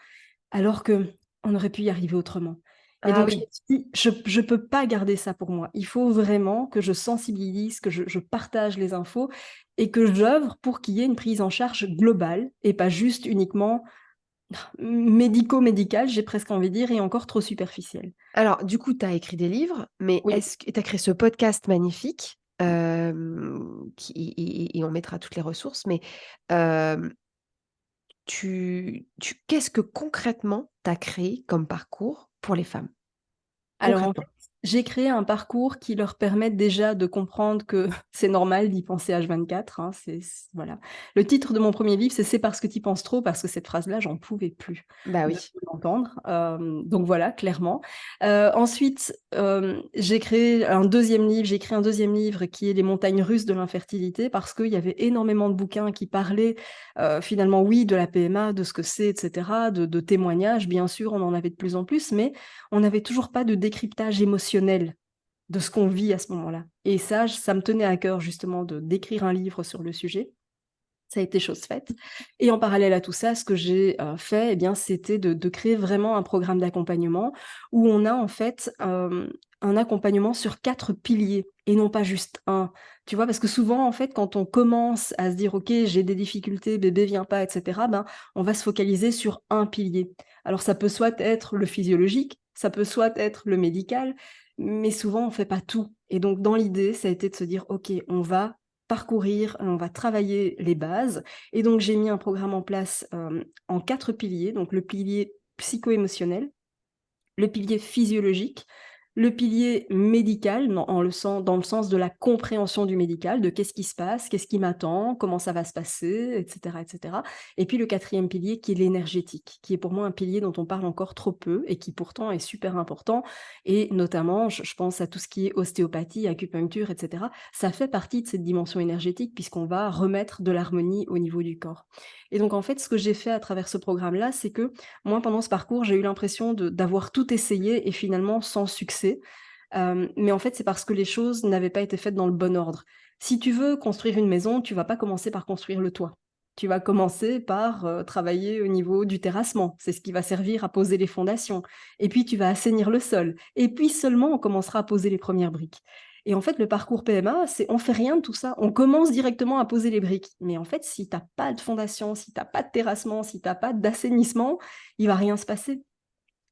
alors qu'on aurait pu y arriver autrement et Ah donc je me oui. suis dit: «Je peux pas garder ça pour moi. Il faut vraiment que je sensibilise, que je partage les infos et que j'œuvre pour qu'il y ait une prise en charge globale et pas juste uniquement médico-médicale», j'ai presque envie de dire et encore trop superficielle. Alors, du coup, tu as écrit des livres, mais Oui. est-ce que tu as créé ce podcast magnifique, qui et on mettra toutes les ressources, mais, hem, qu'est-ce que concrètement tu as créé comme parcours pour les femmes? Alors en fait, Concrètement? j'ai créé un parcours qui leur permette déjà de comprendre que c'est normal d'y penser H24, hein, voilà. Le titre de mon premier livre, c'est parce que tu y penses trop, parce que cette phrase-là, j'en pouvais plus Bah de oui. l'entendre, donc voilà, clairement. Ensuite, j'ai écrit un deuxième livre qui est «Les montagnes russes de l'infertilité» parce qu'il y avait énormément de bouquins qui parlaient, finalement, oui, de la PMA, de ce que c'est et cetera, de témoignages, bien sûr, on en avait de plus en plus, mais on n'avait toujours pas de décryptage émotionnel de ce qu'on vit à ce moment-là et ça me tenait à cœur justement d'écrire un livre sur le sujet. Ça a été chose faite et en parallèle à tout ça, ce que j'ai, fait et bien, c'était de créer vraiment un programme d'accompagnement où on a en fait, un accompagnement sur 4 piliers et non pas juste un. Tu vois? Parce que souvent, en fait, quand on commence à se dire: «OK, j'ai des difficultés, bébé vient pas» et cetera, ben, on va se focaliser sur un pilier. Alors ça peut soit être le physiologique, ça peut soit être le médical, mais souvent on fait pas tout et donc dans l'idée, ça a été de se dire: «OK, on va parcourir, on va travailler les bases et donc j'ai mis un programme en place, en 4 piliers. Donc le pilier psycho-émotionnel, le pilier physiologique, le pilier médical dans le sens de la compréhension du médical, de qu'est-ce qui se passe, qu'est-ce qui m'attend, comment ça va se passer et cetera et cetera. Et puis le quatrième pilier qui est l'énergétique, qui est pour moi un pilier dont on parle encore trop peu et qui pourtant est super important et notamment je pense à tout ce qui est ostéopathie, acupuncture et cetera. Ça fait partie de cette dimension énergétique puisqu'on va remettre de l'harmonie au niveau du corps. Et donc en fait, ce que j'ai fait à travers ce programme-là, c'est que moi, pendant ce parcours, j'ai eu l'impression d'avoir tout essayé et finalement sans succès. Mais en fait, c'est parce que les choses n'avaient pas été faites dans le bon ordre. Si tu veux construire une maison, tu vas pas commencer par construire le toit. Tu vas commencer par, travailler au niveau du terrassement. C'est ce qui va servir à poser les fondations et puis tu vas assainir le sol et puis seulement on commencera à poser les premières briques et en fait, le parcours PMA, c'est on fait rien de tout ça. On commence directement à poser les briques. Mais en fait, si tu as pas de fondation, si tu as pas de terrassement, si tu as pas d'assainissement, il va rien se passer.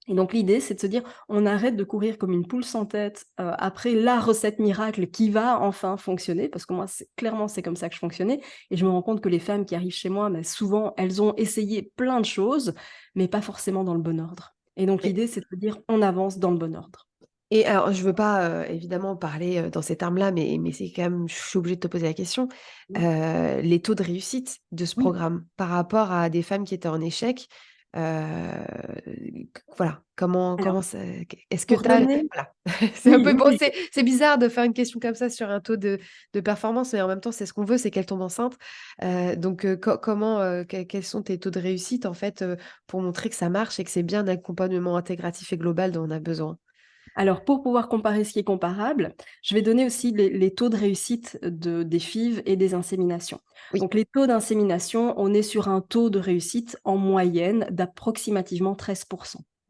Et donc l'idée, c'est de se dire: «On arrête de courir comme une poule sans tête, après la recette miracle qui va enfin fonctionner», parce que moi, c'est comme ça que je fonctionnais et je me rends compte que les femmes qui arrivent chez moi, bah, souvent, elles ont essayé plein de choses, mais pas forcément dans le bon ordre. Et donc Et l'idée, c'est de se dire: «On avance dans le bon ordre». Et alors, je veux pas, évidemment parler, dans ces termes-là, mais c'est quand même je suis obligée de te poser la question. Mmh. Les taux de réussite de ce Oui. programme par rapport à des femmes qui étaient en échec, voilà, comment Alors, ça est-ce que pour tu as donner voilà, c'est un oui, peu oui, bon, oui. c'est bizarre de faire une question comme ça sur un taux de performance, mais en même temps, c'est ce qu'on veut, c'est qu'elle tombe enceinte. Donc comment, quels sont tes taux de réussite, en fait, pour montrer que ça marche et que c'est bien un accompagnement intégratif et global dont on a besoin? Alors, pour pouvoir comparer ce qui est comparable, je vais donner aussi les taux de réussite des FIV et des inséminations. Oui. Donc les taux d'insémination, on est sur un taux de réussite en moyenne d'approximativement 13.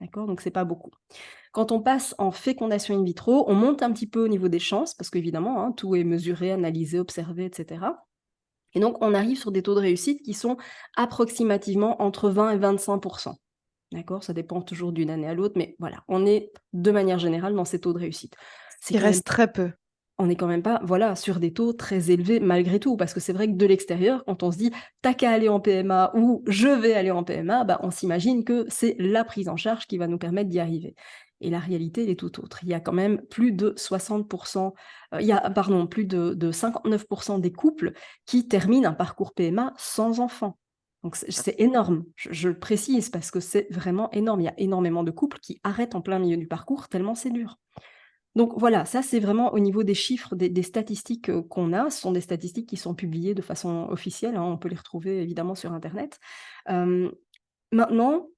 D'accord? Donc c'est pas beaucoup. Quand on passe en fécondation in vitro, on monte un petit peu au niveau des chances parce qu'évidemment, hein, tout est mesuré, analysé, observé, et cetera. Et donc on arrive sur des taux de réussite qui sont approximativement entre 20 et 25. D'accord? Ça dépend toujours d'une année à l'autre, mais voilà, on est de manière générale dans ces taux de réussite. Ce C'est qui quand même reste très peu. on n'est quand même pas, voilà, sur des taux très élevés malgré tout, parce que c'est vrai que de l'extérieur, quand on se dit: «Tu qu'à aller en PMA» ou «Je vais aller en PMA», bah, on s'imagine que c'est la prise en charge qui va nous permettre d'y arriver. Et la réalité, elle est tout autre. Il y a quand même plus de 60 il y a pardon, plus de 59 des couples qui terminent un parcours PMA sans enfant. Donc c'est énorme. Je le précise parce que c'est vraiment énorme. Il y a énormément de couples qui arrêtent en plein milieu du parcours tellement c'est dur. Donc voilà, ça c'est vraiment au niveau des chiffres, des statistiques, qu'on a. Ce sont des statistiques qui sont publiées de façon officielle, hein, on peut les retrouver évidemment sur internet. Hem, Maintenant,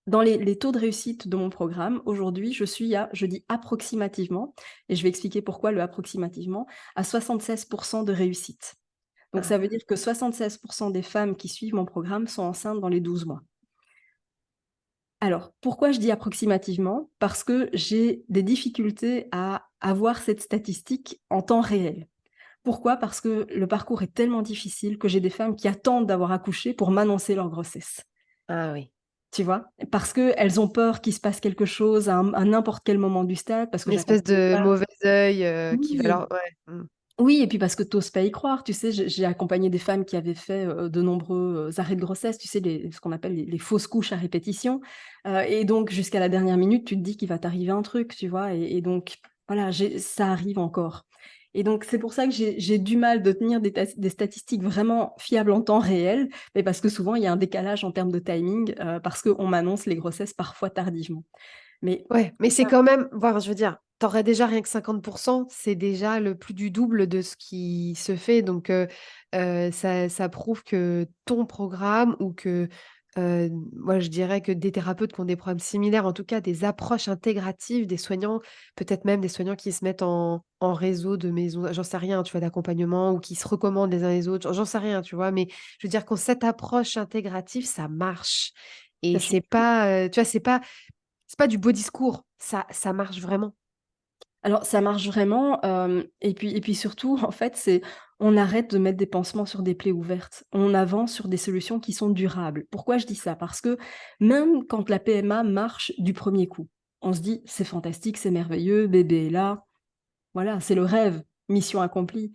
dans les taux de réussite de mon programme, aujourd'hui, je suis à, je dis approximativement, et je vais expliquer pourquoi le approximativement, à 76 de réussite. Donc ça veut Ah, dire que 76 des femmes qui suivent mon programme sont enceintes dans les 12 mois. Alors, pourquoi je dis approximativement? Parce que j'ai des difficultés à avoir cette statistique en temps réel. Pourquoi? Parce que le parcours est tellement difficile que j'ai des femmes qui attendent d'avoir accouché pour m'annoncer leur grossesse. ah oui. Tu vois? Parce qu'elles ont peur qu'il se passe quelque chose à n'importe quel moment du stade, parce que Une espèce j'accompagne de pas. mauvais œil, qui va Oui. leur ouais, mmh. Oui, et puis parce que tu oses pas y croire, tu sais? J'ai accompagné des femmes qui avaient fait, de nombreux, arrêts de grossesse, tu sais? Ce qu'on appelle les fausses couches à répétition, et donc jusqu'à la dernière minute, tu te dis qu'il va t'arriver un truc, tu vois? Et donc voilà, ça arrive encore, et donc c'est pour ça que j'ai du mal de tenir des statistiques vraiment fiables en temps réel, mais parce que souvent il y a un décalage en termes de timing, parce qu'on m'annonce les grossesses parfois tardivement. Mais Ouais, mais c'est quand même voire je veux dire, tu aurais déjà rien que 50, c'est déjà le plus du double de ce qui se fait donc ça prouve que ton programme ou que, moi je dirais que des thérapeutes qui ont des problèmes similaires, en tout cas des approches intégratives, des soignants, peut-être même des soignants qui se mettent en réseau de maisons, j'en sais rien, tu vois, d'accompagnement ou qui se recommandent les uns les autres, j'en sais rien, tu vois? Mais je veux dire que cette approche intégrative, ça marche et bien sûr. c'est pas, tu vois, c'est pas du beau discours, ça marche vraiment. Alors ça marche vraiment, et puis surtout, en fait, c'est on arrête de mettre des pansements sur des plaies ouvertes. On avance sur des solutions qui sont durables. Pourquoi je dis ça? Parce que même quand la PMA marche du premier coup, on se dit: «C'est fantastique, c'est merveilleux, bébé est là, voilà, c'est le rêve, mission accomplie».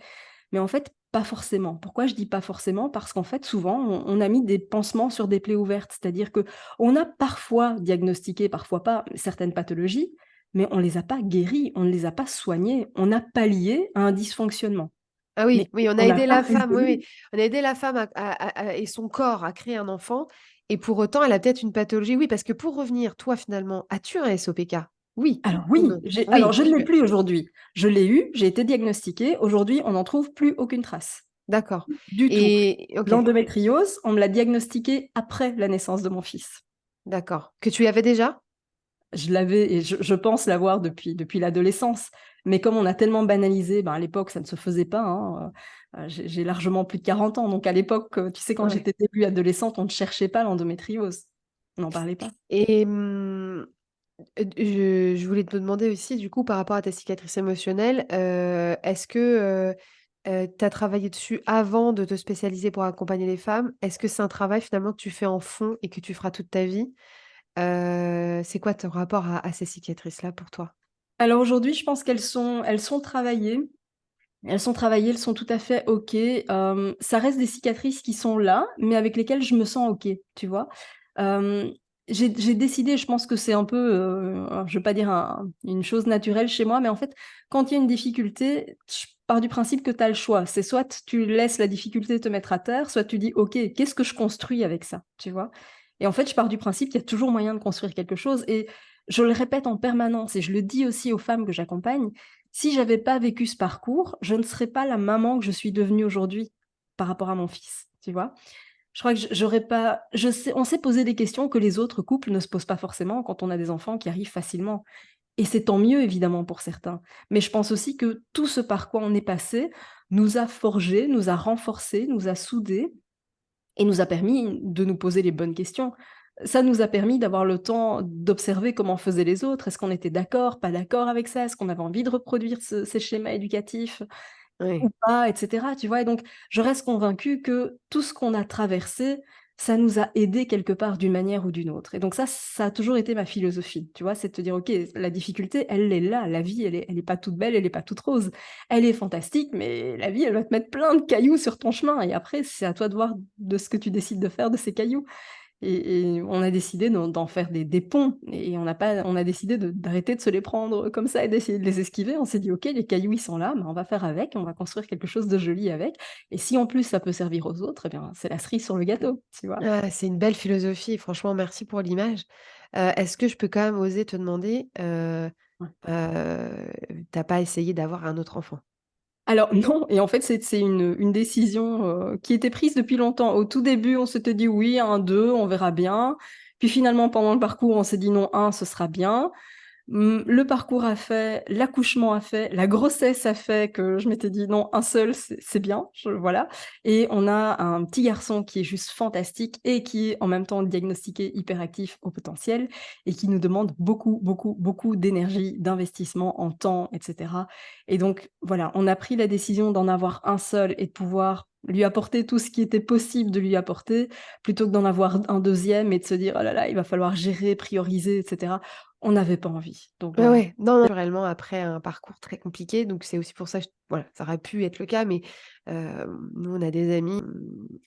Mais en fait, pas forcément. Pourquoi je dis pas forcément? Parce qu'en fait, souvent, on a mis des pansements sur des plaies ouvertes. C'est-à-dire que on a parfois diagnostiqué, parfois pas, certaines pathologies, mais on les a pas guéries, on ne les a pas soignées. On a pallié à un dysfonctionnement, Ah mais oui, oui, on a on n'a aidé pas la femme, oui, résolu. oui, on a aidé la femme à et son corps à créer un enfant et pour autant, elle a peut-être une pathologie. Oui, parce que pour revenir, toi, finalement, as-tu un SOPK? Oui Alors ou oui, non? alors Oui, je ne l'ai tu plus aujourd'hui. Je l'ai eu, j'ai été diagnostiquée. Aujourd'hui, on n'en trouve plus aucune trace, d'accord du tout. et OK, L'endométriose, on me l'a diagnostiquée après la naissance de mon fils. d'accord. Que tu avais déjà? Je l'avais, et je pense l'avoir depuis l'adolescence. Mais comme on a tellement banalisé, ben, à l'époque, ça ne se faisait pas, hein, j'ai largement plus de 40 ans, donc à l'époque, tu sais, quand Ouais j'étais début adolescente, on ne cherchait pas l'endométriose. On n'en parlait pas. et je voulais te demander aussi, du coup, par rapport à ta cicatrice émotionnelle, est-ce que, tu as travaillé dessus avant de te spécialiser pour accompagner les femmes? Est-ce que c'est un travail finalement que tu fais en fond et que tu feras toute ta vie? C'est quoi ton rapport à ces cicatrices-là pour toi? Alors aujourd'hui, je pense elles sont travaillées. Elles sont travaillées, elles sont tout à fait OK. Ça reste des cicatrices qui sont là, mais avec lesquelles je me sens OK, tu vois? Hem, j'ai décidé, je pense que c'est un peu, alors je ne veux pas dire une chose naturelle chez moi, mais en fait, quand il y a une difficulté, je pars du principe que tu as le choix. C'est soit tu laisses la difficulté te mettre à terre, soit tu dis, OK, qu'est-ce que je construis avec ça, tu vois? Et en fait, je pars du principe qu'il y a toujours moyen de construire quelque chose. Et je le répète en permanence, et je le dis aussi aux femmes que j'accompagne, si j'avais pas vécu ce parcours, je ne serais pas la maman que je suis devenue aujourd'hui par rapport à mon fils, tu vois? Je crois que j'aurais pas on s'est posé des questions que les autres couples ne se posent pas forcément quand on a des enfants qui arrivent facilement, et c'est tant mieux évidemment pour certains. Mais je pense aussi que tout ce par quoi on est passé nous a forgés, nous a renforcés, nous a soudés et nous a permis de nous poser les bonnes questions. Ça nous a permis d'avoir le temps d'observer comment faisaient les autres. Est-ce qu'on était d'accord, pas d'accord avec ça? Est-ce qu'on avait envie de reproduire ces schémas éducatifs? Ou Oui. pas, et cetera, tu vois? Et donc, je reste convaincue que tout ce qu'on a traversé, ça nous a aidés quelque part d'une manière ou d'une autre. Et donc ça a toujours été ma philosophie, tu vois? C'est de te dire: «OK, la difficulté, elle est là, la vie, elle est pas toute belle, elle est pas toute rose. Elle est fantastique, mais la vie, elle va te mettre plein de cailloux sur ton chemin et après, c'est à toi de voir de ce que tu décides de faire de ces cailloux». Et on a décidé d'en faire des ponts, et on a décidé d'arrêter de se les prendre comme ça et d'essayer de les esquiver. On s'est dit: «OK, les cailloux, ils sont là, on va faire avec, on va construire quelque chose de joli avec, et si en plus ça peut servir aux autres, eh bien, c'est la cerise sur le gâteau», tu vois? Ah, c'est une belle philosophie, franchement merci pour l'image. Est-ce que je peux quand même oser te demander, Ouais. tu pas essayé d'avoir un autre enfant? Alors non, et en fait, c'est une décision, qui était prise depuis longtemps. Au tout début, on s'était dit: «Oui, un, 2, on verra bien». Puis finalement, pendant le parcours, on s'est dit: «Non, un, ce sera bien». Le parcours a fait, l'accouchement a fait, la grossesse a fait que je m'étais dit: «Non, un seul, c'est bien», voilà. Et on a un petit garçon qui est juste fantastique et qui est en même temps diagnostiqué hyperactif au potentiel et qui nous demande beaucoup, beaucoup, beaucoup d'énergie, d'investissement en temps, et cetera. Et donc voilà, on a pris la décision d'en avoir un seul et de pouvoir lui apporter tout ce qui était possible de lui apporter, plutôt que d'en avoir un deuxième et de se dire: «Oh là là, il va falloir gérer, prioriser, et cetera». On n'avait pas envie, donc Ouais, voilà. ouais, non, naturellement après un parcours très compliqué, donc c'est aussi pour ça, voilà, ça aurait pu être le cas, mais nous on a des amis,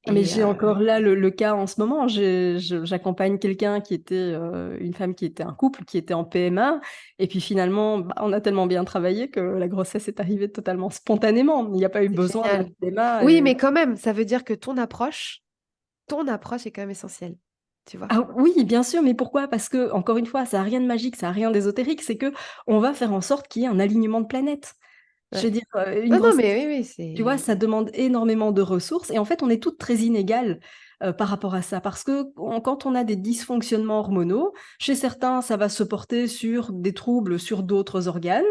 Ah mais et j'ai encore là le cas en ce moment. J'accompagne quelqu'un qui était, une femme qui était un couple qui était en PMA, et puis finalement, bah, on a tellement bien travaillé que la grossesse est arrivée totalement spontanément. Il n'y a pas eu c'est besoin de la génial. PMA. Oui, Et mais quand même, ça veut dire que ton approche est quand même essentielle, tu vois? ah oui, bien sûr, mais pourquoi? Parce que encore une fois, ça a rien de magique, ça a rien d'ésotérique, c'est qu'on va faire en sorte qu'il y ait un alignement de planètes. Je Ouais. veux dire, une Non, non, grossesse. mais oui, oui, Tu vois, ça c'est demande énormément de ressources et en fait, on est toutes très inégales, par rapport à ça. Parce que quand on a des dysfonctionnements hormonaux, chez certains, ça va se porter sur des troubles sur d'autres organes,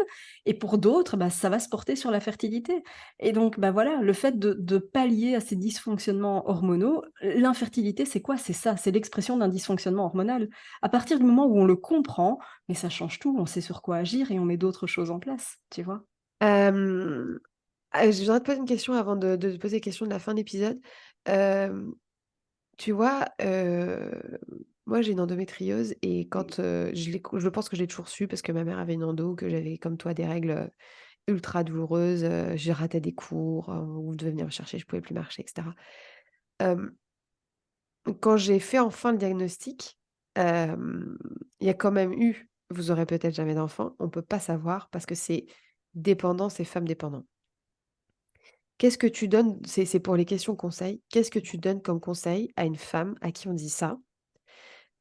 et pour d'autres, bah, ça va se porter sur la fertilité. Et donc, bah, voilà, le fait de pallier à ces dysfonctionnements hormonaux, l'infertilité, c'est quoi? C'est ça, c'est l'expression d'un dysfonctionnement hormonal. À partir du moment où on le comprend, mais ça change tout, on sait sur quoi agir et on met d'autres choses en place, tu vois? hem, je voudrais te poser une question avant de te poser les questions de la fin d'épisode. Hem, Tu vois, moi j'ai une endométriose et quand, je pense que je l'ai toujours su parce que ma mère avait une endo, que j'avais comme toi des règles, ultra douloureuses, je ratais des cours, on devait venir me chercher, je pouvais plus marcher et cetera. Hem, Quand j'ai fait enfin le diagnostic, hem, il y a quand même eu vous aurez peut-être jamais d'enfant, on peut pas savoir parce que c'est dépendant, c'est femme dépendant. Qu'est-ce que tu donnes c'est pour les questions conseils, qu'est-ce que tu donnes comme conseil à une femme à qui on dit ça?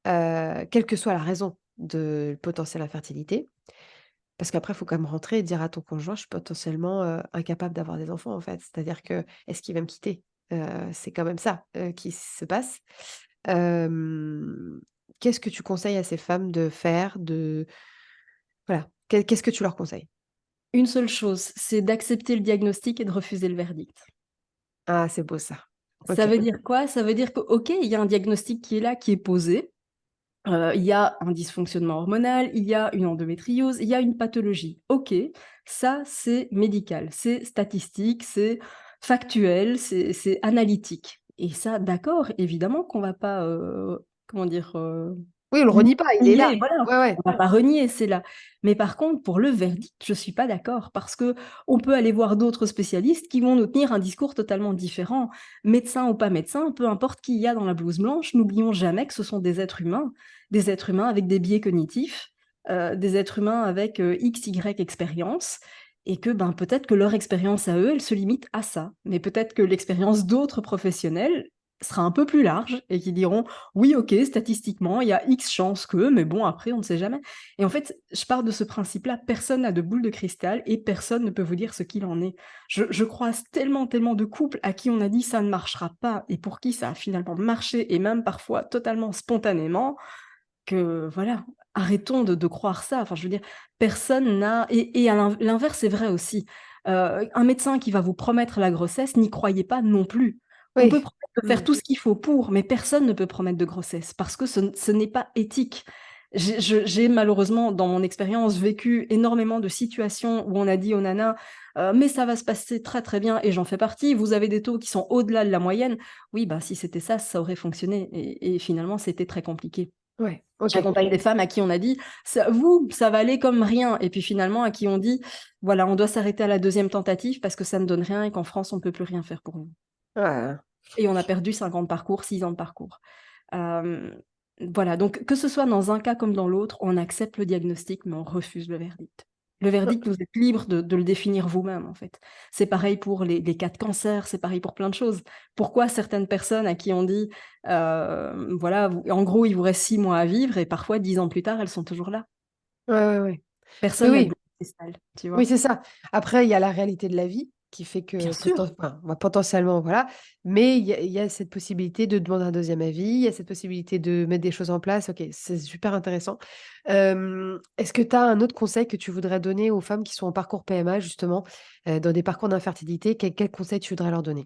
Quelle que soit la raison de potentielle infertilité, parce qu'après il faut quand même rentrer et dire à ton conjoint: «Je suis potentiellement, incapable d'avoir des enfants», en fait. C'est-à-dire que, est-ce qu'il va me quitter? C'est quand même ça, qui se passe. Hem, Qu'est-ce que tu conseilles à ces femmes de faire? Voilà, qu'est-ce que tu leur conseilles? Une seule chose, c'est d'accepter le diagnostic et de refuser le verdict. Ah, c'est beau ça. Ça OK. veut dire quoi? Ça veut dire que, OK, il y a un diagnostic qui est là, qui est posé, il y a un dysfonctionnement hormonal, il y a une endométriose, il y a une pathologie. OK, ça, c'est médical, c'est statistique, c'est factuel, c'est analytique, et ça, d'accord, évidemment qu'on va pas, comment dire? Oui, on le renie pas, il est là. Voilà, Ouais, ouais. on va pas renier, c'est là. Mais par contre, pour le verdict, je suis pas d'accord parce que on peut aller voir d'autres spécialistes qui vont nous tenir un discours totalement différent. Médecin ou pas médecin, peu importe qui il y a dans la blouse blanche, n'oublions jamais que ce sont des êtres humains avec des biais cognitifs, des êtres humains avec X, Y expérience, et que ben, peut-être que leur expérience à eux, elle se limite à ça. Mais peut-être que l'expérience d'autres professionnels sera un peu plus large et qui diront oui, ok, statistiquement, il y a X chances que, mais bon, après, on ne sait jamais. Et en fait, je pars de ce principe-là, personne n'a de boule de cristal et personne ne peut vous dire ce qu'il en est. Je croise tellement, tellement de couples à qui on a dit ça ne marchera pas et pour qui ça a finalement marché et même parfois totalement spontanément, que voilà, arrêtons de croire ça. Enfin, je veux dire, personne n'a... Et à l'inverse, c'est vrai aussi. Un médecin qui va vous promettre la grossesse, n'y croyez pas non plus. On peut Oui. promettre de faire tout ce qu'il faut pour, mais personne ne peut promettre de grossesse parce que ce n'est pas éthique. J'ai malheureusement, dans mon expérience, vécu énormément de situations où on a dit aux nanas, mais ça va se passer très très bien, et j'en fais partie, vous avez des taux qui sont au-delà de la moyenne. Oui, bah, si c'était ça, ça aurait fonctionné. Et finalement, c'était très compliqué. Ouais, ok. J'accompagne des femmes à qui on a dit, ça va aller comme rien. Et puis finalement, à qui on dit, voilà, on doit s'arrêter à la deuxième tentative parce que ça ne donne rien et qu'en France, on ne peut plus rien faire pour nous. Ouais. Et on a perdu 5 ans de parcours, 6 ans de parcours. Euh, voilà, donc que ce soit dans un cas comme dans l'autre, on accepte le diagnostic, mais on refuse le verdict. Le verdict, vous êtes libre de le définir vous-même, en fait. C'est pareil pour les cas de cancer, c'est pareil pour plein de choses. Pourquoi certaines personnes à qui on dit, voilà, en gros, il vous reste 6 mois à vivre, et parfois, 10 ans plus tard, elles sont toujours là. Ouais, ouais, ouais. Oui, Personne n'a de oui. boule de cristal, tu Oui, vois. c'est ça. Après, il y a la réalité de la vie qui fait Bien que sûr. enfin, potentiellement, voilà. Mais il y a cette possibilité de demander un deuxième avis, il y a cette possibilité de mettre des choses en place. Ok, c'est super intéressant. Est-ce que tu as un autre conseil que tu voudrais donner aux femmes qui sont en parcours PMA, justement, dans des parcours d'infertilité? Quel conseil tu voudrais leur donner?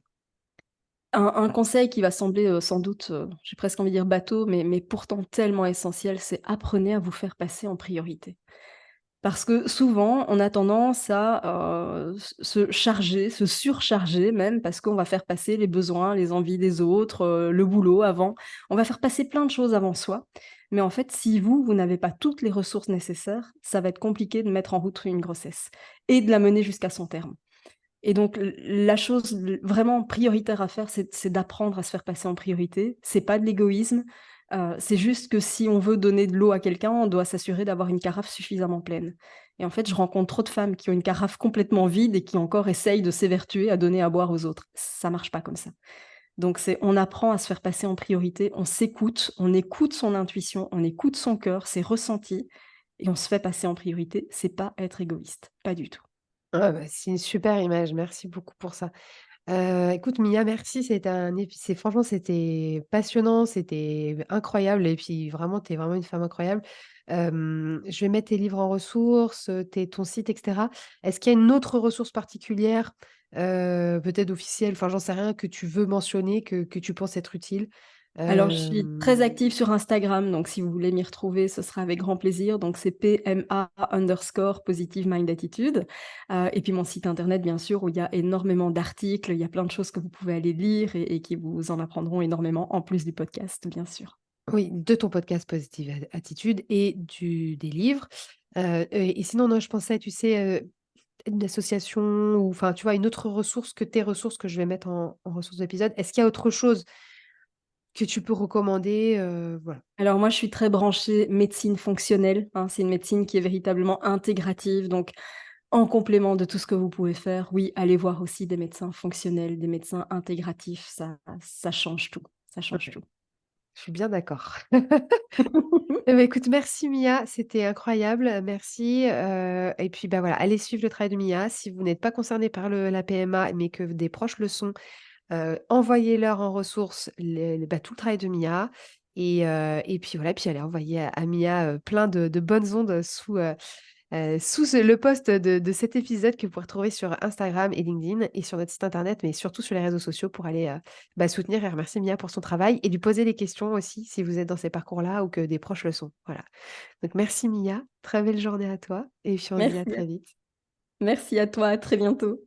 Un conseil qui va sembler sans doute, j'ai presque envie de dire bateau, mais pourtant tellement essentiel, c'est apprenez à vous faire passer en priorité. Parce que souvent, on a tendance à se charger, se surcharger même, parce qu'on va faire passer les besoins, les envies des autres, le boulot avant. On va faire passer plein de choses avant soi. Mais en fait, si vous n'avez pas toutes les ressources nécessaires, ça va être compliqué de mettre en route une grossesse et de la mener jusqu'à son terme. Et donc, la chose vraiment prioritaire à faire, c'est d'apprendre à se faire passer en priorité. C'est pas de l'égoïsme. C'est juste que si on veut donner de l'eau à quelqu'un, on doit s'assurer d'avoir une carafe suffisamment pleine. Et en fait, je rencontre trop de femmes qui ont une carafe complètement vide et qui encore essayent de s'évertuer à donner à boire aux autres. Ça marche pas comme ça. Donc, on apprend à se faire passer en priorité, on s'écoute, on écoute son intuition, on écoute son cœur, ses ressentis, et on se fait passer en priorité. C'est pas être égoïste, pas du tout. Ah bah, c'est une super image, merci beaucoup pour ça. Écoute Mia, merci, franchement, c'était passionnant, c'était incroyable et puis vraiment, tu es vraiment une femme incroyable. Je vais mettre tes livres en ressources, ton site et cetera. Est-ce qu'il y a une autre ressource particulière, peut-être officielle, enfin, j'en sais rien, que tu veux mentionner, que tu penses être utile? Alors, je suis très Hem, active sur Instagram, donc si vous voulez m'y retrouver, ce sera avec grand plaisir. Donc, c'est PMA_positive mind attitude. Et puis mon site internet, bien sûr, où il y a énormément d'articles, il y a plein de choses que vous pouvez aller lire et qui vous en apprendront énormément, en plus du podcast, bien sûr. oui, de ton podcast Positive Attitude et des livres. Et sinon, non, je pensais, tu sais, une association ou enfin, tu vois, une autre ressource que tes ressources que je vais mettre en ressources d'épisode. Est-ce qu'il y a autre chose que tu peux recommander? Voilà. Alors moi, je suis très branchée médecine fonctionnelle, hein. C'est une médecine qui est véritablement intégrative, donc en complément de tout ce que vous pouvez faire, oui, allez voir aussi des médecins fonctionnels, des médecins intégratifs, ça change tout, ça change OK, tout. je suis bien d'accord. Eh bah, écoute, merci Mia, c'était incroyable, merci, et puis, bah, voilà, allez suivre le travail de Mia. Si vous n'êtes pas concerné par la PMA, mais que des proches le sont, envoyez-leur en ressources tout le travail de Mia et puis voilà, puis allez envoyer à Mia, plein de bonnes ondes sous le post de cet épisode que vous pouvez retrouver sur Instagram et LinkedIn et sur notre site internet, mais surtout sur les réseaux sociaux pour aller, soutenir et remercier Mia pour son travail et lui poser des questions aussi si vous êtes dans ces parcours-là ou que des proches le sont. Voilà. Donc merci Mia, très belle journée à toi et puis on se dit à Merci, très vite. merci à toi, à très bientôt.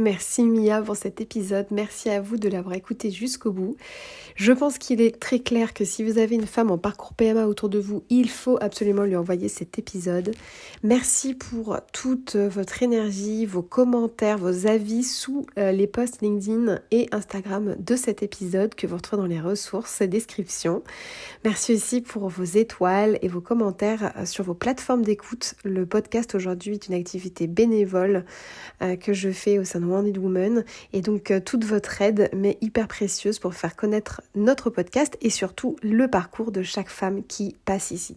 Merci Mia pour cet épisode, merci à vous de l'avoir écouté jusqu'au bout. Je pense qu'il est très clair que si vous avez une femme en parcours PMA autour de vous, il faut absolument lui envoyer cet épisode. Merci pour toute votre énergie, vos commentaires, vos avis sous les posts LinkedIn et Instagram de cet épisode que vous retrouvez dans les ressources et descriptions. Merci aussi pour vos étoiles et vos commentaires sur vos plateformes d'écoute. Le podcast aujourd'hui est une activité bénévole que je fais au sein de Wounded Woman et donc toute votre aide m'est hyper précieuse pour faire connaître notre podcast et surtout le parcours de chaque femme qui passe ici.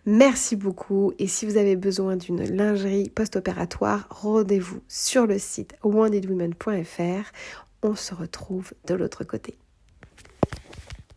Merci beaucoup et si vous avez besoin d'une lingerie post-opératoire, rendez-vous sur le site woundedwoman.fr. On se retrouve de l'autre côté.